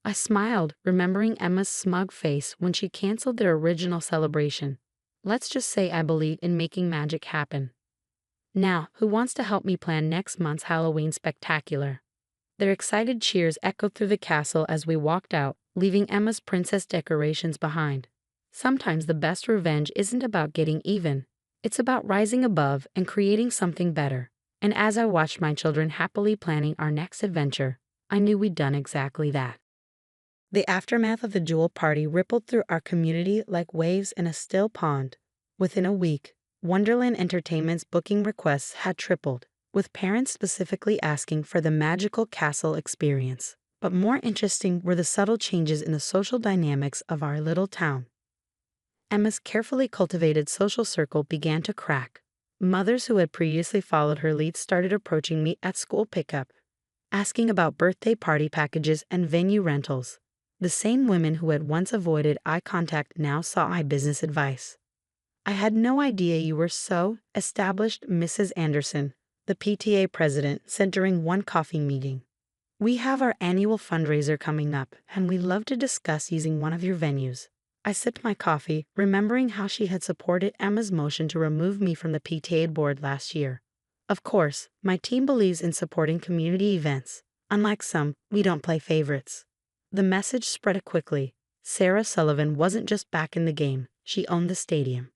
I smiled, remembering Emma's smug face when she canceled their original celebration. Let's just say I believe in making magic happen. "Now, who wants to help me plan next month's Halloween spectacular?" Their excited cheers echoed through the castle as we walked out, leaving Emma's princess decorations behind. Sometimes the best revenge isn't about getting even. It's about rising above and creating something better. And as I watched my children happily planning our next adventure, I knew we'd done exactly that. The aftermath of the jewel party rippled through our community like waves in a still pond. Within a week, Wonderland Entertainment's booking requests had tripled, with parents specifically asking for the magical castle experience. But more interesting were the subtle changes in the social dynamics of our little town. Emma's carefully cultivated social circle began to crack. Mothers who had previously followed her lead started approaching me at school pickup, asking about birthday party packages and venue rentals. The same women who had once avoided eye contact now sought my business advice. "I had no idea you were so established," Mrs. Anderson, the PTA president, said during one coffee meeting. "We have our annual fundraiser coming up, and we'd love to discuss using one of your venues." I sipped my coffee, remembering how she had supported Emma's motion to remove me from the PTA board last year. "Of course, my team believes in supporting community events. Unlike some, we don't play favorites." The message spread quickly. Sarah Sullivan wasn't just back in the game, she owned the stadium.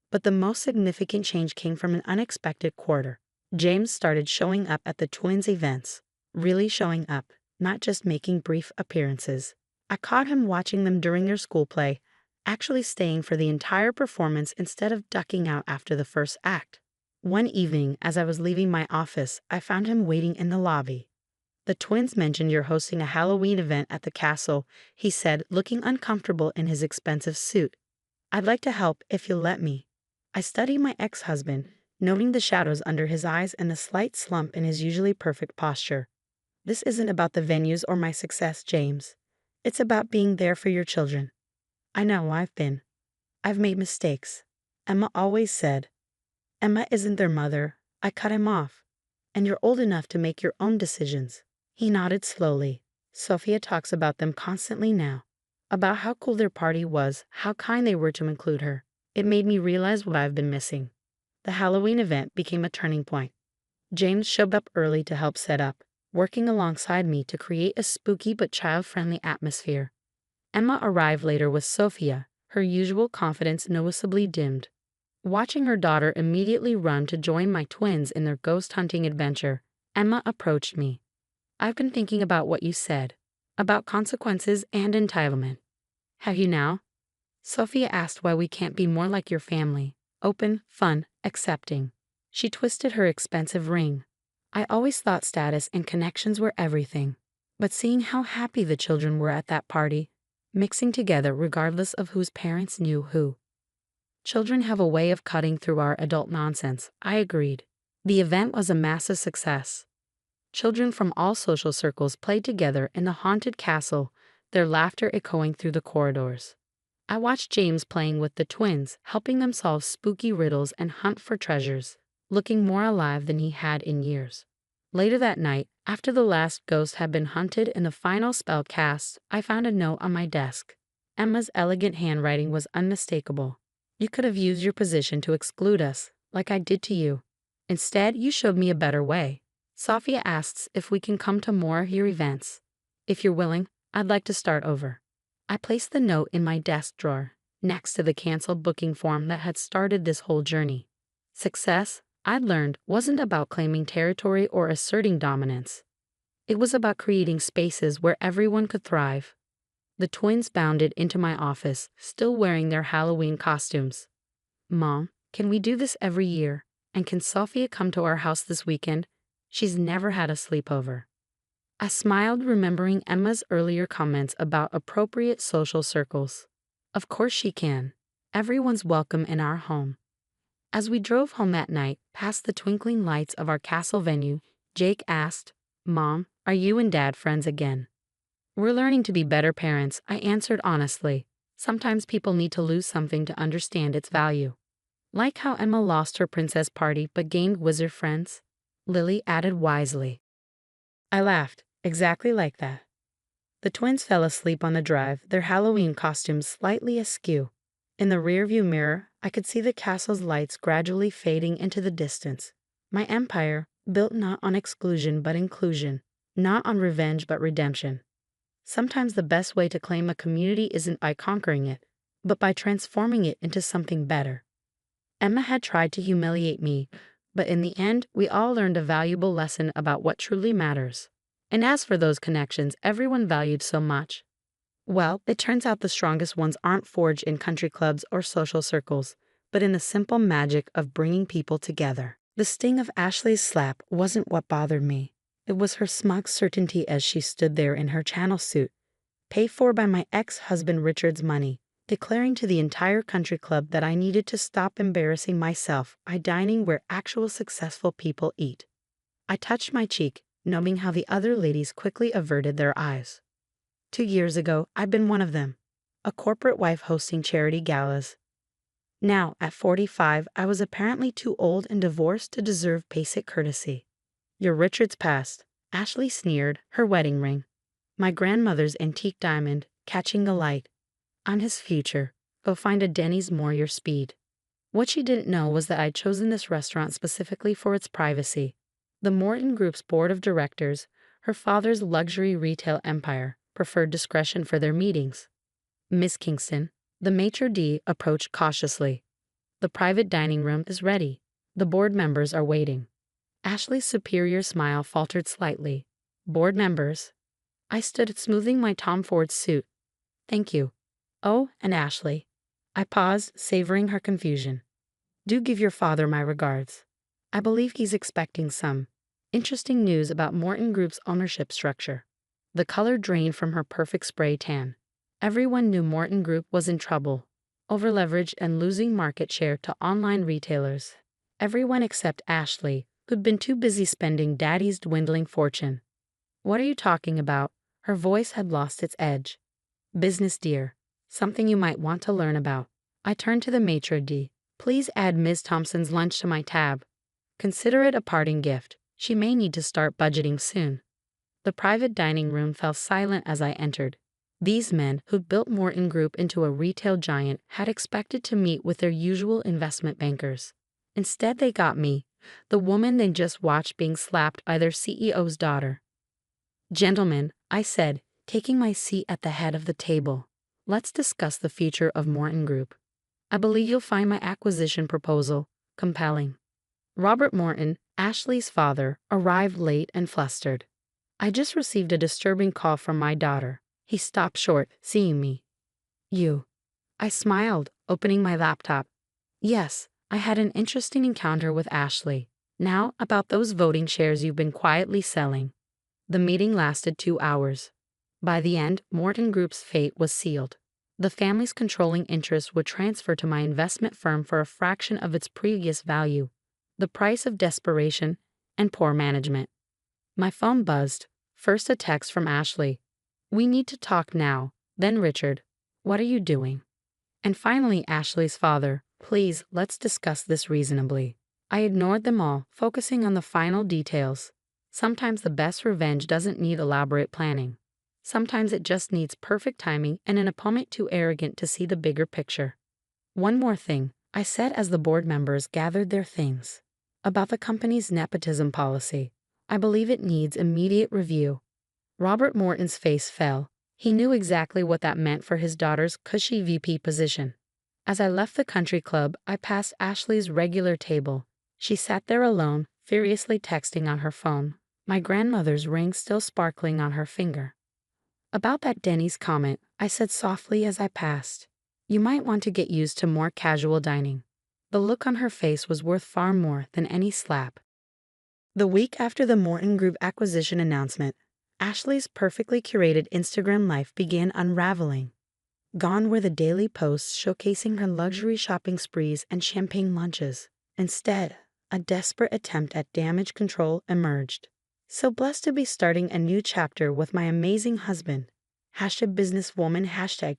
But the most significant change came from an unexpected quarter. James started showing up at the twins' events, really showing up, not just making brief appearances. I caught him watching them during their school play, actually staying for the entire performance instead of ducking out after the first act. One evening, as I was leaving my office, I found him waiting in the lobby. "The twins mentioned you're hosting a Halloween event at the castle," he said, looking uncomfortable in his expensive suit. "I'd like to help if you'll let me." I studied my ex-husband, noting the shadows under his eyes and the slight slump in his usually perfect posture. "This isn't about the venues or my success, James. It's about being there for your children." "I know I've been. I've made mistakes. Emma always said, 'Emma isn't their mother.'" I cut him off. "And you're old enough to make your own decisions." He nodded slowly. "Sophia talks about them constantly now. About how cool their party was, how kind they were to include her. It made me realize what I've been missing." The Halloween event became a turning point. James showed up early to help set up, working alongside me to create a spooky but child-friendly atmosphere. Emma arrived later with Sophia, her usual confidence noticeably dimmed. Watching her daughter immediately run to join my twins in their ghost hunting adventure, Emma approached me. "I've been thinking about what you said, about consequences and entitlement." "Have you now?" Sophia asked why we can't be more like your family, open, fun, accepting. She twisted her expensive ring. "I always thought status and connections were everything, but seeing how happy the children were at that party, mixing together regardless of whose parents knew who. Children have a way of cutting through our adult nonsense," I agreed. The event was a massive success. Children from all social circles played together in the haunted castle, their laughter echoing through the corridors. I watched James playing with the twins, helping them solve spooky riddles and hunt for treasures, looking more alive than he had in years. Later that night, after the last ghost had been hunted and the final spell cast, I found a note on my desk. Emma's elegant handwriting was unmistakable. You could have used your position to exclude us, like I did to you. Instead, you showed me a better way. Sophia asks if we can come to more of your events. If you're willing, I'd like to start over. I placed the note in my desk drawer, next to the canceled booking form that had started this whole journey. Success, I'd learned, wasn't about claiming territory or asserting dominance. It was about creating spaces where everyone could thrive. The twins bounded into my office, still wearing their Halloween costumes. Mom, can we do this every year? And can Sophia come to our house this weekend? She's never had a sleepover. I smiled, remembering Emma's earlier comments about appropriate social circles. Of course she can. Everyone's welcome in our home. As we drove home that night, past the twinkling lights of our castle venue, Jake asked, "Mom, are you and Dad friends again?" "We're learning to be better parents," I answered honestly. "Sometimes people need to lose something to understand its value." "Like how Emma lost her princess party but gained wizard friends?" Lily added wisely. I laughed, exactly like that. The twins fell asleep on the drive, their Halloween costumes slightly askew. In the rearview mirror, I could see the castle's lights gradually fading into the distance. My empire, built not on exclusion but inclusion, not on revenge but redemption. Sometimes the best way to claim a community isn't by conquering it, but by transforming it into something better. Emma had tried to humiliate me, but in the end, we all learned a valuable lesson about what truly matters. And as for those connections everyone valued so much, well, it turns out the strongest ones aren't forged in country clubs or social circles, but in the simple magic of bringing people together. The sting of Ashley's slap wasn't what bothered me. It was her smug certainty as she stood there in her channel suit, paid for by my ex-husband Richard's money, declaring to the entire country club that I needed to stop embarrassing myself by dining where actual successful people eat. I touched my cheek, knowing how the other ladies quickly averted their eyes. 2 years ago, I'd been one of them, a corporate wife hosting charity galas. Now, at 45, I was apparently too old and divorced to deserve basic courtesy. "Your Richard's past," Ashley sneered, her wedding ring. My grandmother's antique diamond, catching the light. "I'm his future. Go find a Denny's more your speed." What she didn't know was that I'd chosen this restaurant specifically for its privacy. The Morton Group's board of directors, her father's luxury retail empire, preferred discretion for their meetings. "Miss Kingston," the maitre d' approached cautiously. "The private dining room is ready. The board members are waiting." Ashley's superior smile faltered slightly. "Board members?" I stood smoothing my Tom Ford suit. "Thank you. Oh, and Ashley." I paused, savoring her confusion. "Do give your father my regards. I believe he's expecting some interesting news about Morton Group's ownership structure." The color drained from her perfect spray tan. Everyone knew Morton Group was in trouble, over-leveraged and losing market share to online retailers. Everyone except Ashley, who'd been too busy spending Daddy's dwindling fortune. "What are you talking about?" Her voice had lost its edge. "Business, dear. Something you might want to learn about." I turned to the maitre d'. "Please add Ms. Thompson's lunch to my tab. Consider it a parting gift. She may need to start budgeting soon." The private dining room fell silent as I entered. These men, who built Morton Group into a retail giant, had expected to meet with their usual investment bankers. Instead, they got me, the woman they just watched being slapped by their CEO's daughter. "Gentlemen," I said, taking my seat at the head of the table, "let's discuss the future of Morton Group. I believe you'll find my acquisition proposal compelling." Robert Morton, Ashley's father, arrived late and flustered. "I just received a disturbing call from my daughter." He stopped short, seeing me. "You?" I smiled, opening my laptop. "Yes, I had an interesting encounter with Ashley. Now, about those voting shares you've been quietly selling." The meeting lasted 2 hours. By the end, Morton Group's fate was sealed. The family's controlling interest would transfer to my investment firm for a fraction of its previous value. The price of desperation and poor management. My phone buzzed. First a text from Ashley. "We need to talk now." Then Richard. "What are you doing?" And finally Ashley's father. "Please, let's discuss this reasonably." I ignored them all, focusing on the final details. Sometimes the best revenge doesn't need elaborate planning. Sometimes it just needs perfect timing and an opponent too arrogant to see the bigger picture. One more thing, I said as the board members gathered their things. About the company's nepotism policy. I believe it needs immediate review. Robert Morton's face fell. He knew exactly what that meant for his daughter's cushy VP position. As I left the country club, I passed Ashley's regular table. She sat there alone, furiously texting on her phone, my grandmother's ring still sparkling on her finger. About that Denny's comment, I said softly as I passed, you might want to get used to more casual dining. The look on her face was worth far more than any slap. The week after the Morton Group acquisition announcement, Ashley's perfectly curated Instagram life began unraveling. Gone were the daily posts showcasing her luxury shopping sprees and champagne lunches. Instead, a desperate attempt at damage control emerged. So blessed to be starting a new chapter with my amazing husband. #businesswoman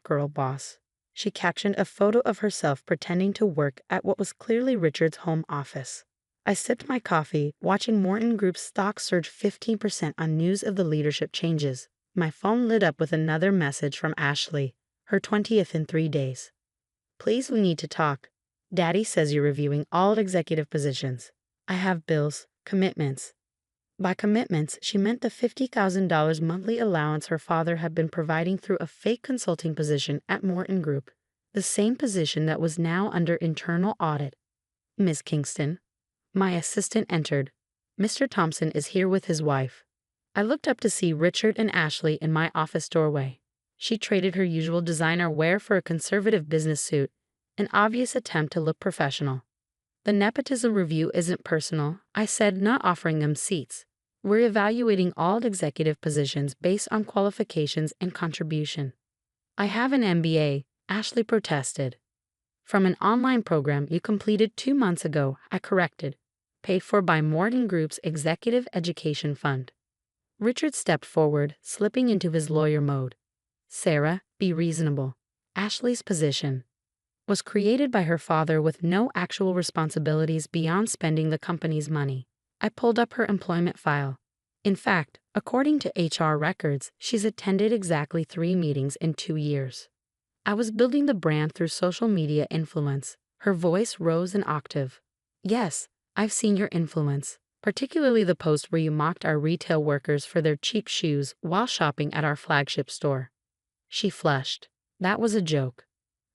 #girlboss. She captioned a photo of herself pretending to work at what was clearly Richard's home office. I sipped my coffee, watching Morton Group's stock surge 15% on news of the leadership changes. My phone lit up with another message from Ashley, her 20th in 3 days. Please, we need to talk. Daddy says you're reviewing all executive positions. I have bills, commitments. By commitments, she meant the $50,000 monthly allowance her father had been providing through a fake consulting position at Morton Group, the same position that was now under internal audit. Miss Kingston. My assistant entered. Mr. Thompson is here with his wife. I looked up to see Richard and Ashley in my office doorway. She traded her usual designer wear for a conservative business suit, an obvious attempt to look professional. The nepotism review isn't personal, I said, not offering them seats. We're evaluating all executive positions based on qualifications and contribution. I have an MBA, Ashley protested. From an online program you completed 2 months ago, I corrected. Paid for by Morton Group's Executive Education Fund. Richard stepped forward, slipping into his lawyer mode. Sarah, be reasonable. Ashley's position was created by her father with no actual responsibilities beyond spending the company's money. I pulled up her employment file. In fact, according to HR records, she's attended exactly 3 meetings in 2 years. I was building the brand through social media influence. Her voice rose an octave. Yes, I've seen your influence, particularly the post where you mocked our retail workers for their cheap shoes while shopping at our flagship store. She flushed. That was a joke.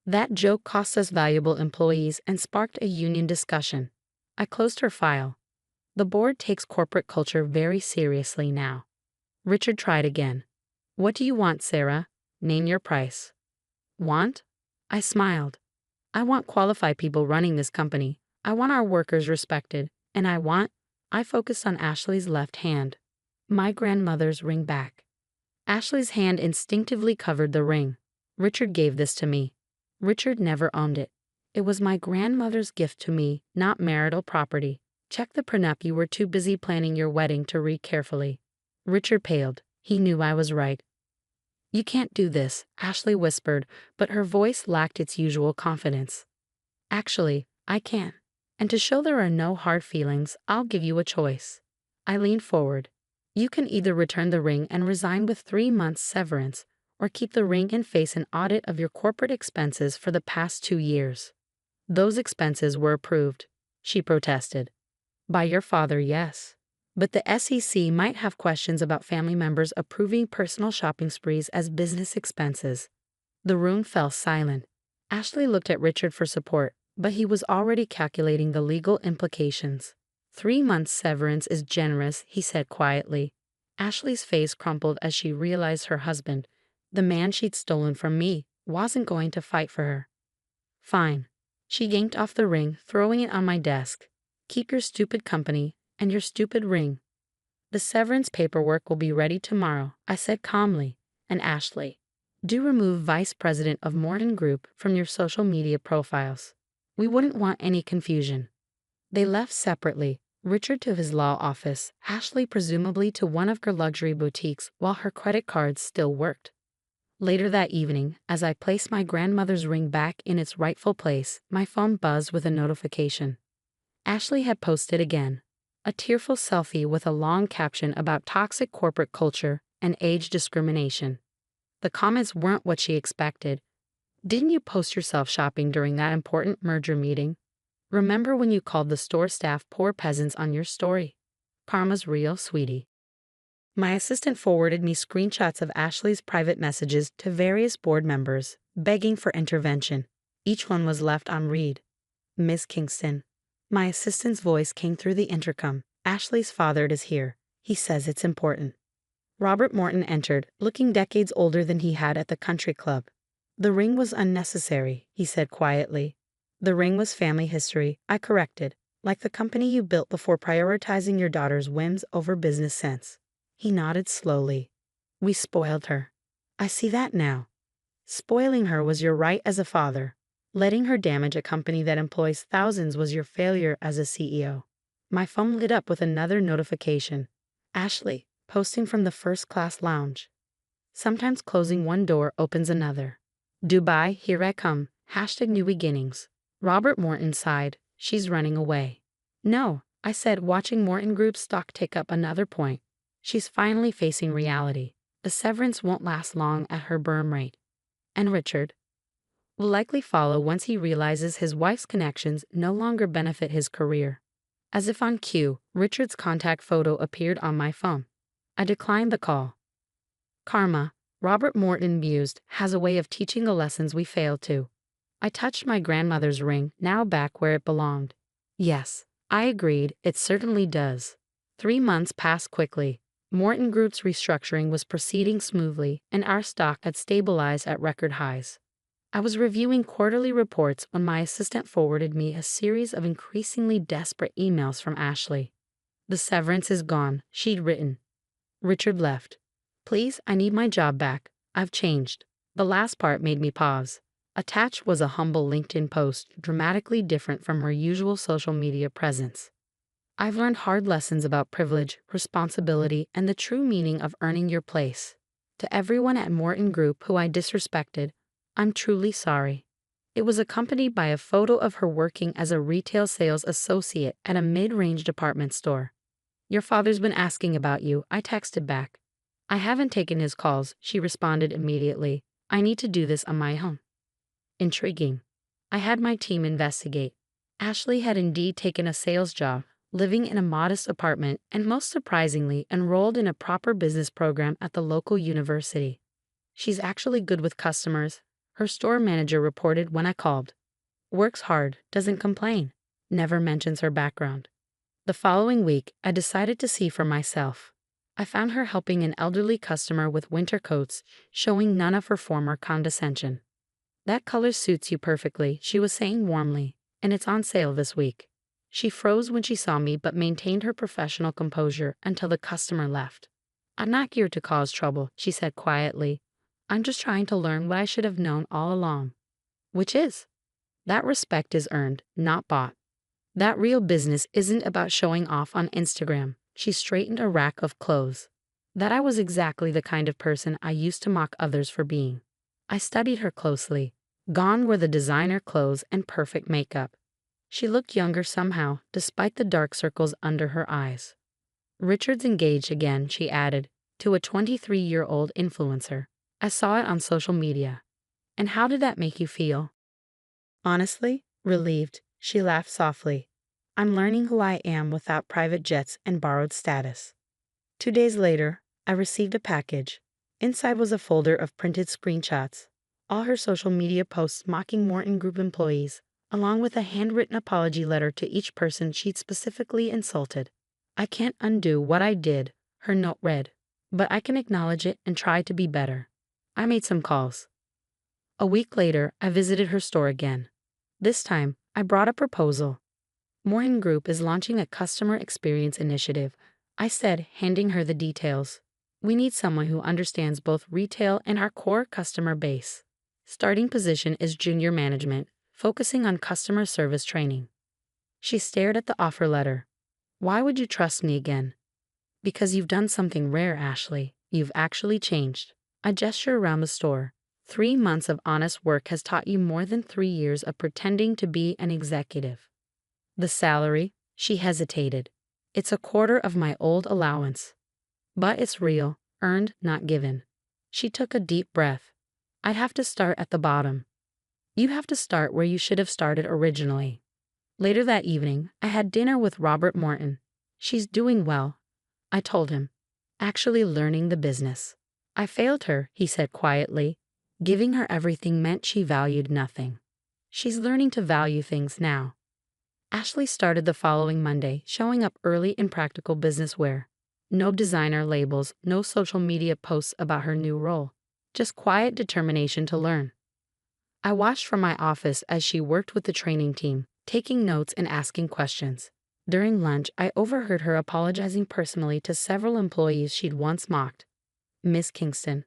That joke cost us valuable employees and sparked a union discussion. I closed her file. The board takes corporate culture very seriously now. Richard tried again. What do you want, Sarah? Name your price. Want? I smiled. I want qualified people running this company. I want our workers respected. And I focused on Ashley's left hand. My grandmother's ring back. Ashley's hand instinctively covered the ring. Richard gave this to me. Richard never owned it. It was my grandmother's gift to me, not marital property. Check the prenup. You were too busy planning your wedding to read carefully. Richard paled. He knew I was right. You can't do this, Ashley whispered, but her voice lacked its usual confidence. Actually, I can. And to show there are no hard feelings, I'll give you a choice. I leaned forward. You can either return the ring and resign with 3 months severance, or keep the ring and face an audit of your corporate expenses for the past 2 years. Those expenses were approved, she protested. By your father, yes. But the SEC might have questions about family members approving personal shopping sprees as business expenses. The room fell silent. Ashley looked at Richard for support, but he was already calculating the legal implications. 3 months severance is generous, he said quietly. Ashley's face crumpled as she realized her husband, the man she'd stolen from me, wasn't going to fight for her. Fine. She yanked off the ring, throwing it on my desk. Keep your stupid company and your stupid ring. The severance paperwork will be ready tomorrow, I said calmly. And Ashley, do remove Vice President of Morton Group from your social media profiles. We wouldn't want any confusion. They left separately, Richard to his law office, Ashley presumably to one of her luxury boutiques while her credit cards still worked. Later that evening, as I placed my grandmother's ring back in its rightful place, my phone buzzed with a notification. Ashley had posted again. A tearful selfie with a long caption about toxic corporate culture and age discrimination. The comments weren't what she expected. Didn't you post yourself shopping during that important merger meeting? Remember when you called the store staff poor peasants on your story? Karma's real, sweetie. My assistant forwarded me screenshots of Ashley's private messages to various board members, begging for intervention. Each one was left on read. Miss Kingston. My assistant's voice came through the intercom. Ashley's father is here. He says it's important. Robert Morton entered, looking decades older than he had at the country club. The ring was unnecessary, he said quietly. The ring was family history, I corrected, like the company you built before prioritizing your daughter's whims over business sense. He nodded slowly. We spoiled her. I see that now. Spoiling her was your right as a father. Letting her damage a company that employs thousands was your failure as a CEO. My phone lit up with another notification. Ashley, posting from the first-class lounge. Sometimes closing one door opens another. Dubai, here I come. #new beginnings. Robert Morton sighed. She's running away. No, I said, watching Morton Group's stock tick up another point. She's finally facing reality. The severance won't last long at her burn rate. And Richard will likely follow once he realizes his wife's connections no longer benefit his career. As if on cue, Richard's contact photo appeared on my phone. I declined the call. Karma, Robert Morton mused, has a way of teaching the lessons we fail to. I touched my grandmother's ring, now back where it belonged. Yes, I agreed, it certainly does. 3 months passed quickly. Morton Group's restructuring was proceeding smoothly, and our stock had stabilized at record highs. I was reviewing quarterly reports when my assistant forwarded me a series of increasingly desperate emails from Ashley. The severance is gone, she'd written. Richard left. Please, I need my job back. I've changed. The last part made me pause. Attached was a humble LinkedIn post, dramatically different from her usual social media presence. I've learned hard lessons about privilege, responsibility, and the true meaning of earning your place. To everyone at Morton Group who I disrespected, I'm truly sorry. It was accompanied by a photo of her working as a retail sales associate at a mid-range department store. Your father's been asking about you, I texted back. I haven't taken his calls, she responded immediately. I need to do this on my own. Intriguing. I had my team investigate. Ashley had indeed taken a sales job, living in a modest apartment, and most surprisingly, enrolled in a proper business program at the local university. She's actually good with customers, her store manager reported when I called. Works hard, doesn't complain, never mentions her background. The following week, I decided to see for myself. I found her helping an elderly customer with winter coats, showing none of her former condescension. That color suits you perfectly, she was saying warmly, and it's on sale this week. She froze when she saw me but maintained her professional composure until the customer left. I'm not here to cause trouble, she said quietly. I'm just trying to learn what I should have known all along. Which is? That respect is earned, not bought. That real business isn't about showing off on Instagram. She straightened a rack of clothes. That I was exactly the kind of person I used to mock others for being. I studied her closely. Gone were the designer clothes and perfect makeup. She looked younger somehow, despite the dark circles under her eyes. Richard's engaged again, she added, to a 23-year-old influencer. I saw it on social media. And how did that make you feel? Honestly, relieved, she laughed softly. I'm learning who I am without private jets and borrowed status. 2 days later, I received a package. Inside was a folder of printed screenshots, all her social media posts mocking Morton Group employees, along with a handwritten apology letter to each person she'd specifically insulted. I can't undo what I did, her note read, but I can acknowledge it and try to be better. I made some calls. A week later, I visited her store again. This time, I brought a proposal. Morton Group is launching a customer experience initiative, I said, handing her the details. We need someone who understands both retail and our core customer base. Starting position is junior management, focusing on customer service training. She stared at the offer letter. Why would you trust me again? Because you've done something rare, Ashley. You've actually changed. I gesture around the store. 3 months of honest work has taught you more than 3 years of pretending to be an executive. The salary? She hesitated. It's a quarter of my old allowance. But it's real, earned, not given. She took a deep breath. I'd have to start at the bottom. You have to start where you should have started originally. Later that evening, I had dinner with Robert Morton. She's doing well, I told him. Actually learning the business. I failed her, he said quietly. Giving her everything meant she valued nothing. She's learning to value things now. Ashley started the following Monday, showing up early in practical business wear. No designer labels, no social media posts about her new role. Just quiet determination to learn. I watched from my office as she worked with the training team, taking notes and asking questions. During lunch, I overheard her apologizing personally to several employees she'd once mocked. Miss Kingston.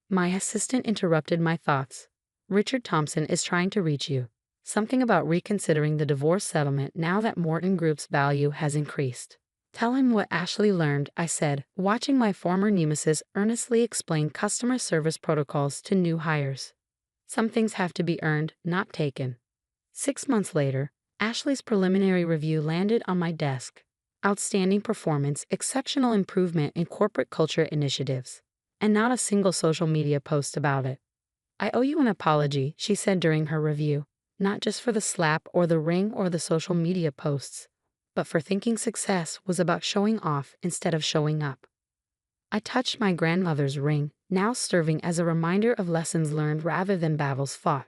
My assistant interrupted my thoughts. Richard Thompson is trying to reach you. Something about reconsidering the divorce settlement now that Morton Group's value has increased. Tell him what Ashley learned, I said, watching my former nemesis earnestly explain customer service protocols to new hires. Some things have to be earned, not taken. 6 months later, Ashley's preliminary review landed on my desk. Outstanding performance, exceptional improvement in corporate culture initiatives. And not a single social media post about it. I owe you an apology, she said during her review. Not just for the slap or the ring or the social media posts, but for thinking success was about showing off instead of showing up. I touched my grandmother's ring, now serving as a reminder of lessons learned rather than battles fought.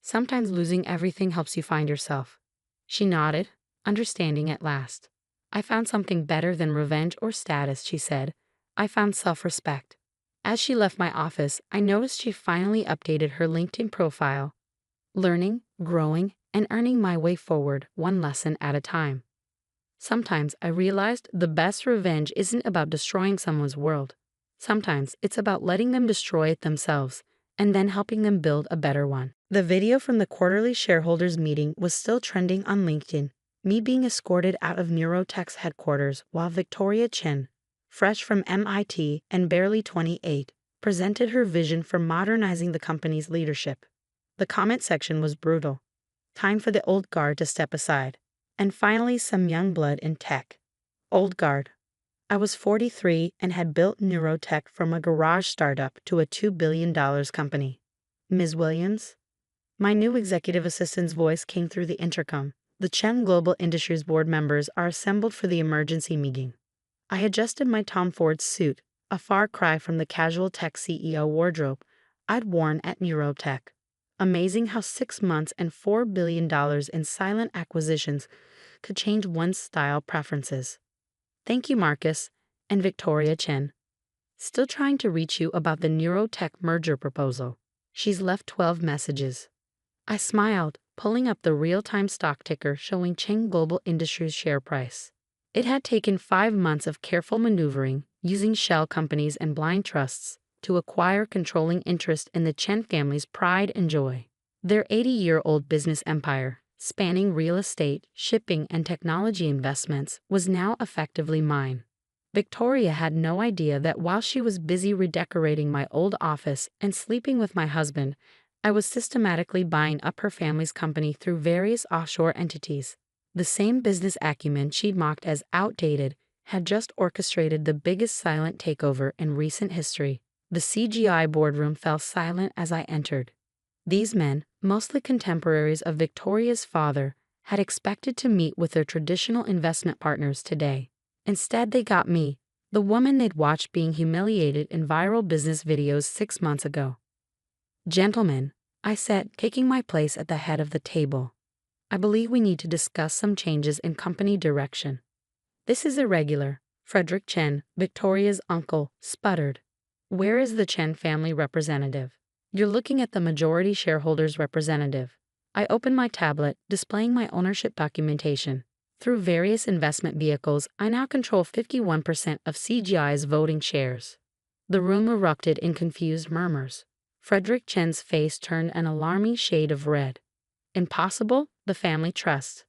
Sometimes losing everything helps you find yourself. She nodded, understanding at last. I found something better than revenge or status, she said. I found self-respect. As she left my office, I noticed she finally updated her LinkedIn profile. Learning, growing, and earning my way forward, one lesson at a time. Sometimes I realized the best revenge isn't about destroying someone's world. Sometimes it's about letting them destroy it themselves, and then helping them build a better one. The video from the quarterly shareholders meeting was still trending on LinkedIn, me being escorted out of Neurotech's headquarters while Victoria Chen, fresh from MIT and barely 28, presented her vision for modernizing the company's leadership. The comment section was brutal. Time for the old guard to step aside. And finally some young blood in tech. Old guard. I was 43 and had built Neurotech from a garage startup to a $2 billion company. Ms. Williams? My new executive assistant's voice came through the intercom. The Chen Global Industries board members are assembled for the emergency meeting. I adjusted my Tom Ford suit, a far cry from the casual tech CEO wardrobe I'd worn at Neurotech. Amazing how 6 months and $4 billion in silent acquisitions could change one's style preferences. Thank you, Marcus, and Victoria Chen. Still trying to reach you about the Neurotech merger proposal. She's left 12 messages. I smiled, pulling up the real-time stock ticker showing Chen Global Industries' share price. It had taken 5 months of careful maneuvering, using shell companies and blind trusts, to acquire controlling interest in the Chen family's pride and joy. Their 80-year-old business empire, spanning real estate, shipping, and technology investments, was now effectively mine. Victoria had no idea that while she was busy redecorating my old office and sleeping with my husband, I was systematically buying up her family's company through various offshore entities. The same business acumen she'd mocked as outdated had just orchestrated the biggest silent takeover in recent history. The CGI boardroom fell silent as I entered. These men, mostly contemporaries of Victoria's father, had expected to meet with their traditional investment partners today. Instead, they got me, the woman they'd watched being humiliated in viral business videos 6 months ago. Gentlemen, I said, taking my place at the head of the table. I believe we need to discuss some changes in company direction. This is irregular, Frederick Chen, Victoria's uncle, sputtered. Where is the Chen family representative? You're looking at the majority shareholders representative. I opened my tablet, displaying my ownership documentation. Through various investment vehicles, I now control 51% of CGI's voting shares. The room erupted in confused murmurs. Frederick Chen's face turned an alarming shade of red. Impossible, the family trust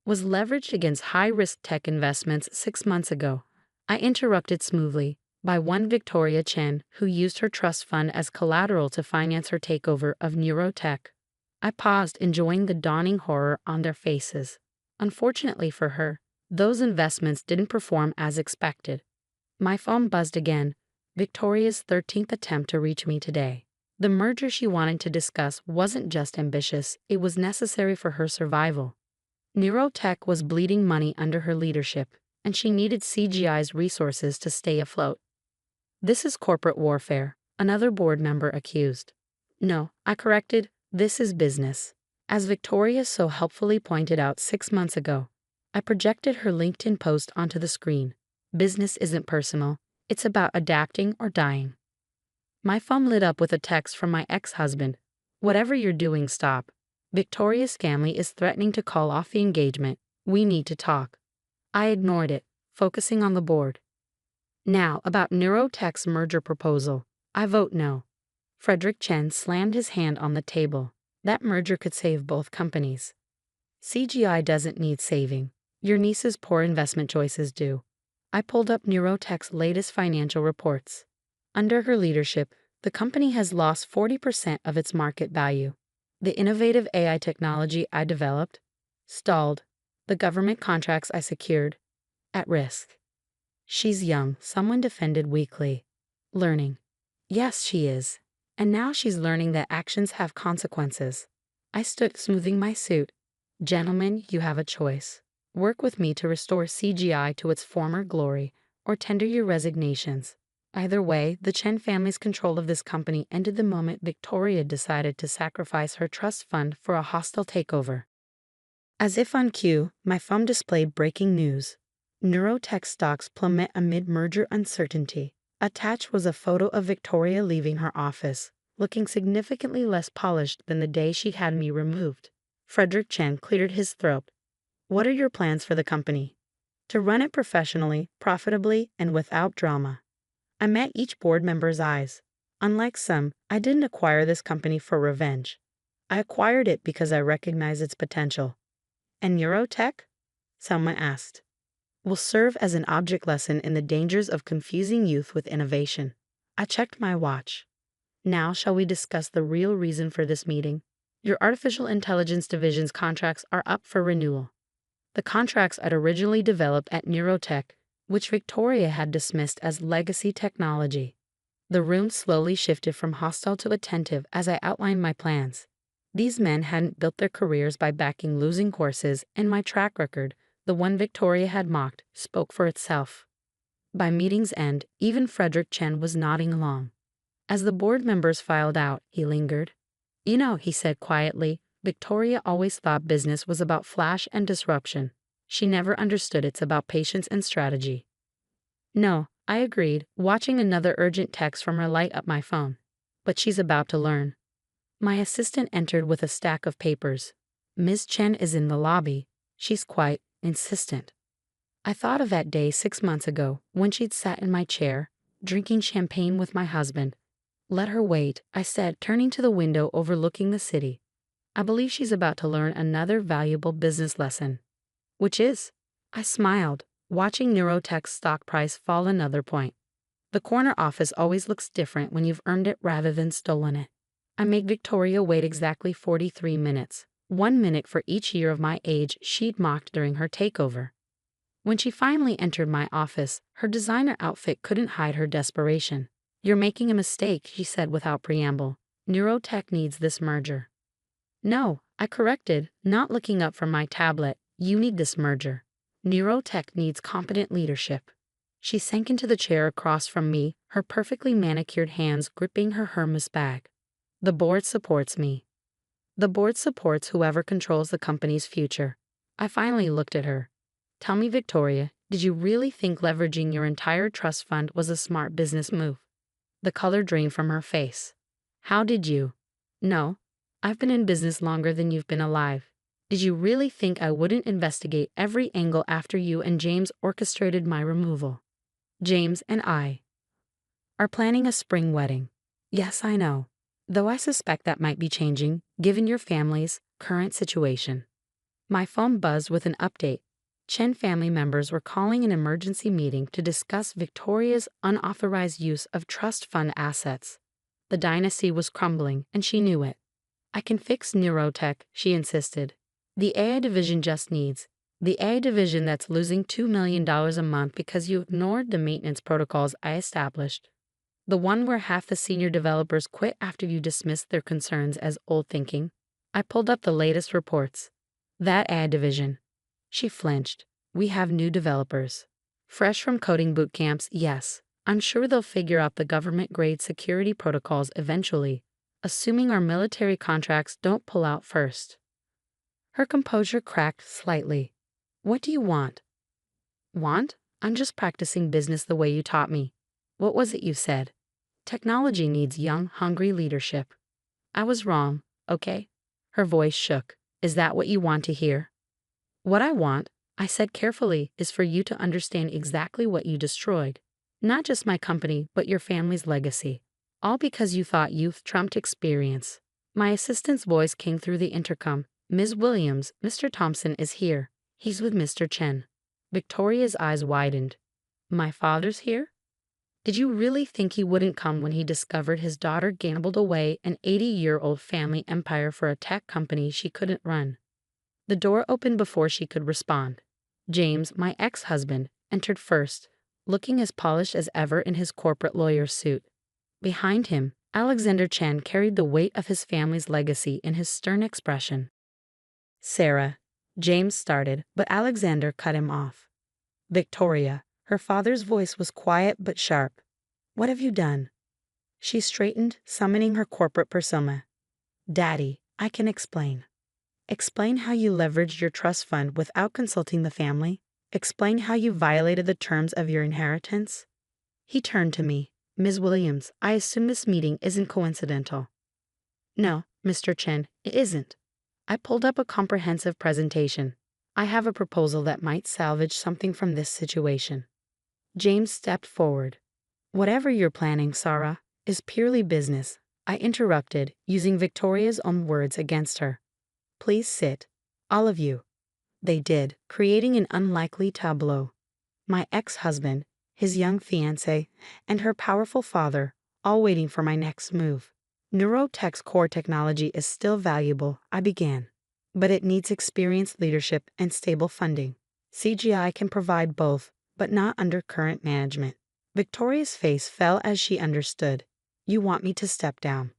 was leveraged against high-risk tech investments 6 months ago. I interrupted smoothly, by one Victoria Chen, who used her trust fund as collateral to finance her takeover of Neurotech. I paused, enjoying the dawning horror on their faces. Unfortunately for her, Those investments didn't perform as expected. My phone buzzed again. Victoria's 13th attempt to reach me today. The merger she wanted to discuss wasn't just ambitious, it was necessary for her survival. Neurotech was bleeding money under her leadership, and she needed CGI's resources to stay afloat. This is corporate warfare, another board member accused. No, I corrected, this is business. As Victoria so helpfully pointed out 6 months ago, I projected her LinkedIn post onto the screen. Business isn't personal, it's about adapting or dying. My phone lit up with a text from my ex-husband. Whatever you're doing, stop. Victoria's family is threatening to call off the engagement. We need to talk. I ignored it, focusing on the board. Now, about Neurotech's merger proposal. I vote no. Frederick Chen slammed his hand on the table. That merger could save both companies. CGI doesn't need saving. Your niece's poor investment choices do. I pulled up Neurotech's latest financial reports. Under her leadership, the company has lost 40% of its market value. The innovative AI technology I developed stalled. The government contracts I secured at risk. She's young, someone defended weakly. Learning. Yes, she is. And now she's learning that actions have consequences. I stood smoothing my suit. Gentlemen, you have a choice. Work with me to restore CGI to its former glory, or tender your resignations. Either way, the Chen family's control of this company ended the moment Victoria decided to sacrifice her trust fund for a hostile takeover. As if on cue, my phone displayed breaking news. Neurotech stocks plummet amid merger uncertainty. Attached was a photo of Victoria leaving her office, looking significantly less polished than the day she had me removed. Frederick Chen cleared his throat. What are your plans for the company? To run it professionally, profitably, and without drama. I met each board member's eyes. Unlike some, I didn't acquire this company for revenge. I acquired it because I recognize its potential. And Neurotech? Someone asked. Will serve as an object lesson in the dangers of confusing youth with innovation. I checked my watch. Now shall we discuss the real reason for this meeting? Your artificial intelligence division's contracts are up for renewal. The contracts I'd originally developed at Neurotech, which Victoria had dismissed as legacy technology. The room slowly shifted from hostile to attentive as I outlined my plans. These men hadn't built their careers by backing losing courses, and my track record, the one Victoria had mocked, spoke for itself. By meeting's end, even Frederick Chen was nodding along. As the board members filed out, he lingered. You know, he said quietly, Victoria always thought business was about flash and disruption. She never understood it's about patience and strategy. No, I agreed, watching another urgent text from her light up my phone. But she's about to learn. My assistant entered with a stack of papers. Ms. Chen is in the lobby. She's quite insistent. I thought of that day 6 months ago when she'd sat in my chair, drinking champagne with my husband. Let her wait, I said, turning to the window overlooking the city. I believe she's about to learn another valuable business lesson. Which is? I smiled, watching Neurotech's stock price fall another point. The corner office always looks different when you've earned it rather than stolen it. I made Victoria wait exactly 43 minutes, 1 minute for each year of my age she'd mocked during her takeover. When she finally entered my office, her designer outfit couldn't hide her desperation. You're making a mistake, she said without preamble. Neurotech needs this merger. No, I corrected, not looking up from my tablet. You need this merger. Neurotech needs competent leadership. She sank into the chair across from me, her perfectly manicured hands gripping her Hermes bag. The board supports me. The board supports whoever controls the company's future. I finally looked at her. Tell me, Victoria, did you really think leveraging your entire trust fund was a smart business move? The color drained from her face. How did you? No, I've been in business longer than you've been alive. Did you really think I wouldn't investigate every angle after you and James orchestrated my removal? James and I are planning a spring wedding. Yes, I know. Though I suspect that might be changing, given your family's current situation. My phone buzzed with an update. Chen family members were calling an emergency meeting to discuss Victoria's unauthorized use of trust fund assets. The dynasty was crumbling, and she knew it. I can fix Neurotech, she insisted. The AI division just needs The A division that's losing $2 million a month because you ignored the maintenance protocols I established. The one where half the senior developers quit after you dismissed their concerns as old thinking. I pulled up the latest reports. That A division. She flinched. We have new developers. Fresh from coding boot camps, yes. I'm sure they'll figure out the government-grade security protocols eventually, assuming our military contracts don't pull out first. Her composure cracked slightly. What do you want? Want? I'm just practicing business the way you taught me. What was it you said? Technology needs young, hungry leadership. I was wrong, okay? Her voice shook. Is that what you want to hear? What I want, I said carefully, is for you to understand exactly what you destroyed. Not just my company, but your family's legacy. All because you thought youth trumped experience. My assistant's voice came through the intercom. Ms. Williams, Mr. Thompson is here. He's with Mr. Chen. Victoria's eyes widened. My father's here? Did you really think he wouldn't come when he discovered his daughter gambled away an 80-year-old family empire for a tech company she couldn't run? The door opened before she could respond. James, my ex-husband, entered first, looking as polished as ever in his corporate lawyer's suit. Behind him, Alexander Chen carried the weight of his family's legacy in his stern expression. Sarah, James started, but Alexander cut him off. Victoria, her father's voice was quiet but sharp. What have you done? She straightened, summoning her corporate persona. Daddy, I can explain. Explain how you leveraged your trust fund without consulting the family. Explain how you violated the terms of your inheritance. He turned to me. Ms. Williams, I assume this meeting isn't coincidental. No, Mr. Chen, it isn't. I pulled up a comprehensive presentation. I have a proposal that might salvage something from this situation. James stepped forward. Whatever you're planning, Sarah, is purely business, I interrupted, using Victoria's own words against her. Please sit. All of you. They did, creating an unlikely tableau. My ex-husband, his young fiancé, and her powerful father, all waiting for my next move. Neurotech's core technology is still valuable, I began. But it needs experienced leadership and stable funding. CGI can provide both, but not under current management. Victoria's face fell as she understood. You want me to step down.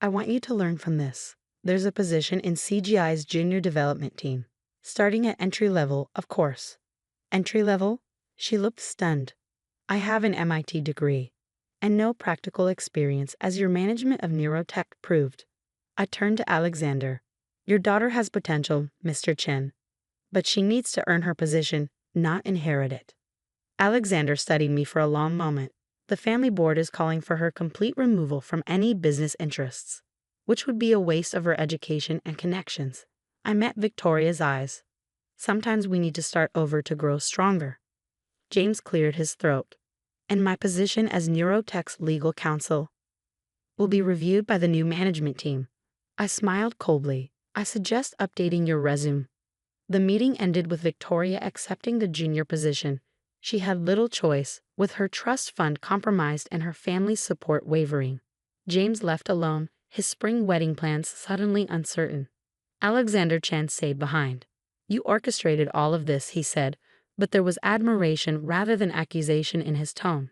I want you to learn from this. There's a position in CGI's junior development team. Starting at entry level, of course. Entry level? She looked stunned. I have an MIT degree, and no practical experience, as your management of Neurotech proved. I turned to Alexander. Your daughter has potential, Mr. Chen, but she needs to earn her position, not inherit it. Alexander studied me for a long moment. The family board is calling for her complete removal from any business interests, which would be a waste of her education and connections. I met Victoria's eyes. Sometimes we need to start over to grow stronger. James cleared his throat. And my position as Neurotech's legal counsel will be reviewed by the new management team. I smiled coldly. I suggest updating your resume. The meeting ended with Victoria accepting the junior position. She had little choice, with her trust fund compromised and her family's support wavering. James left alone, his spring wedding plans suddenly uncertain. Alexander Chen stayed behind. You orchestrated all of this, he said, but there was admiration rather than accusation in his tone.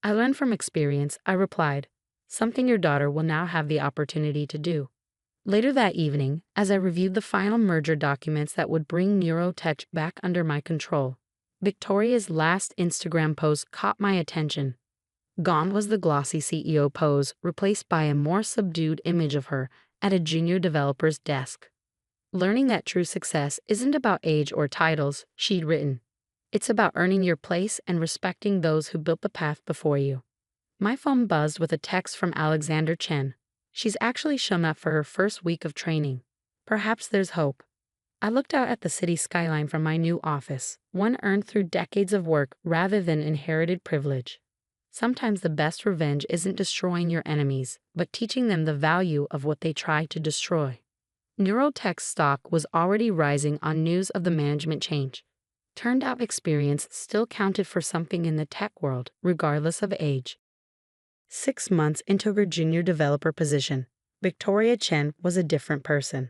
I learned from experience, I replied, something your daughter will now have the opportunity to do. Later that evening, as I reviewed the final merger documents that would bring Neurotech back under my control, Victoria's last Instagram post caught my attention. Gone was the glossy CEO pose, replaced by a more subdued image of her at a junior developer's desk. Learning that true success isn't about age or titles, she'd written. It's about earning your place and respecting those who built the path before you. My phone buzzed with a text from Alexander Chen. She's actually shown up for her first week of training. Perhaps there's hope. I looked out at the city skyline from my new office, one earned through decades of work rather than inherited privilege. Sometimes the best revenge isn't destroying your enemies, but teaching them the value of what they try to destroy. Neurotech's stock was already rising on news of the management change. Turned out experience still counted for something in the tech world, regardless of age. 6 months into her junior developer position, Victoria Chen was a different person.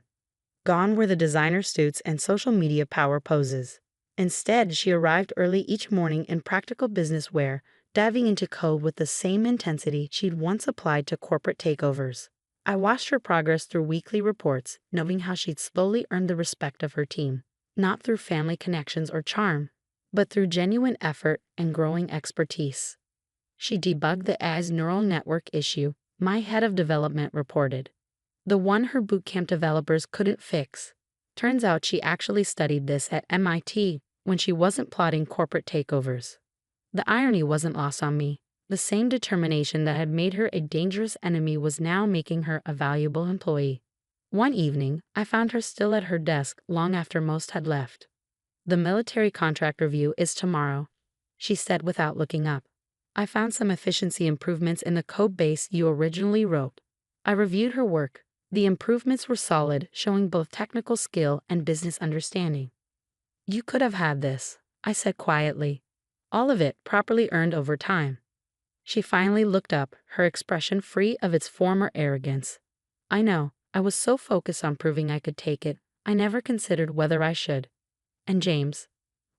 Gone were the designer suits and social media power poses. Instead, she arrived early each morning in practical business wear, diving into code with the same intensity she'd once applied to corporate takeovers. I watched her progress through weekly reports, knowing how she'd slowly earned the respect of her team, not through family connections or charm, but through genuine effort and growing expertise. She debugged the AI's neural network issue, my head of development reported. The one her bootcamp developers couldn't fix. Turns out she actually studied this at MIT when she wasn't plotting corporate takeovers. The irony wasn't lost on me. The same determination that had made her a dangerous enemy was now making her a valuable employee. One evening, I found her still at her desk long after most had left. "The military contract review is tomorrow," she said without looking up. "I found some efficiency improvements in the code base you originally wrote." I reviewed her work. The improvements were solid, showing both technical skill and business understanding. "You could have had this," I said quietly. "All of it properly earned over time." She finally looked up, her expression free of its former arrogance. "I know, I was so focused on proving I could take it, I never considered whether I should. And James?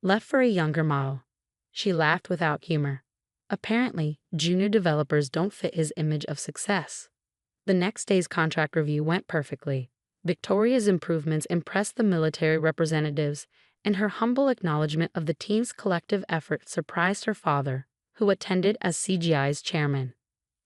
Left for a younger model." She laughed without humor. "Apparently, junior developers don't fit his image of success." The next day's contract review went perfectly. Victoria's improvements impressed the military representatives, and her humble acknowledgement of the team's collective effort surprised her father, who attended as CGI's chairman.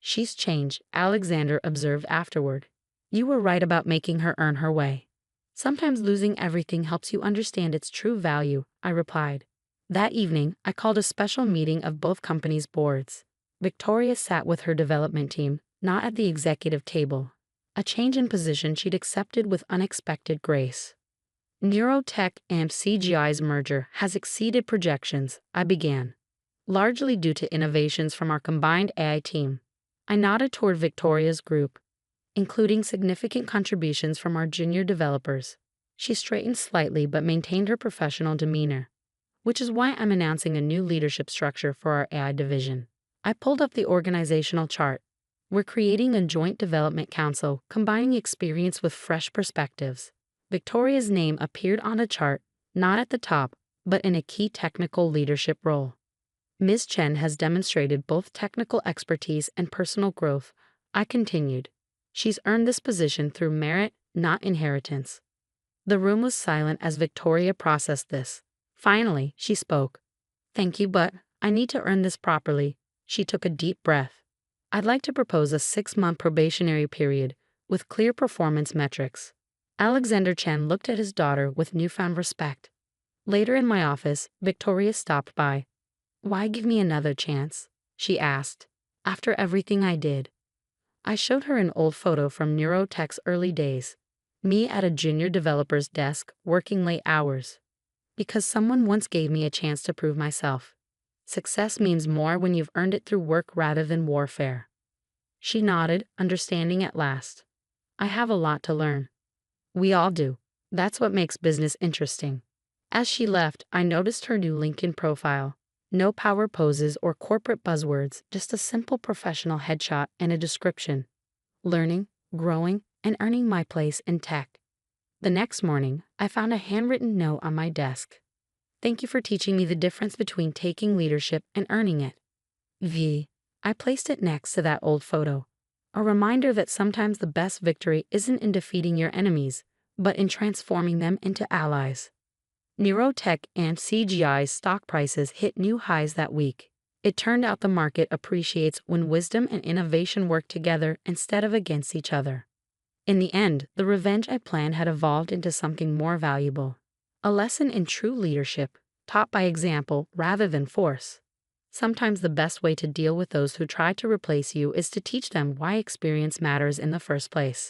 "She's changed," Alexander observed afterward. "You were right about making her earn her way." "Sometimes losing everything helps you understand its true value," I replied. That evening, I called a special meeting of both companies' boards. Victoria sat with her development team, not at the executive table. A change in position she'd accepted with unexpected grace. "Neurotech and CGI's merger has exceeded projections," I began, "largely due to innovations from our combined AI team." I nodded toward Victoria's group, including significant contributions from our junior developers. She straightened slightly but maintained her professional demeanor. "Which is why I'm announcing a new leadership structure for our AI division." I pulled up the organizational chart. "We're creating a joint development council, combining experience with fresh perspectives." Victoria's name appeared on the chart, not at the top, but in a key technical leadership role. "Ms. Chen has demonstrated both technical expertise and personal growth," I continued. "She's earned this position through merit, not inheritance." The room was silent as Victoria processed this. Finally, she spoke. "Thank you, but I need to earn this properly." She took a deep breath. "I'd like to propose a 6-month probationary period with clear performance metrics." Alexander Chen looked at his daughter with newfound respect. Later in my office, Victoria stopped by. "Why give me another chance?" she asked. "After everything I did." I showed her an old photo from Neurotech's early days. Me at a junior developer's desk, working late hours. "Because someone once gave me a chance to prove myself. Success means more when you've earned it through work rather than warfare." She nodded, understanding at last. "I have a lot to learn." "We all do. That's what makes business interesting." As she left, I noticed her new LinkedIn profile. No power poses or corporate buzzwords, just a simple professional headshot and a description. "Learning, growing, and earning my place in tech." The next morning, I found a handwritten note on my desk. "Thank you for teaching me the difference between taking leadership and earning it. V." I placed it next to that old photo. A reminder that sometimes the best victory isn't in defeating your enemies, but in transforming them into allies. Neurotech and CGI's stock prices hit new highs that week. It turned out the market appreciates when wisdom and innovation work together instead of against each other. In the end, the revenge I planned had evolved into something more valuable. A lesson in true leadership, taught by example rather than force. Sometimes the best way to deal with those who try to replace you is to teach them why experience matters in the first place.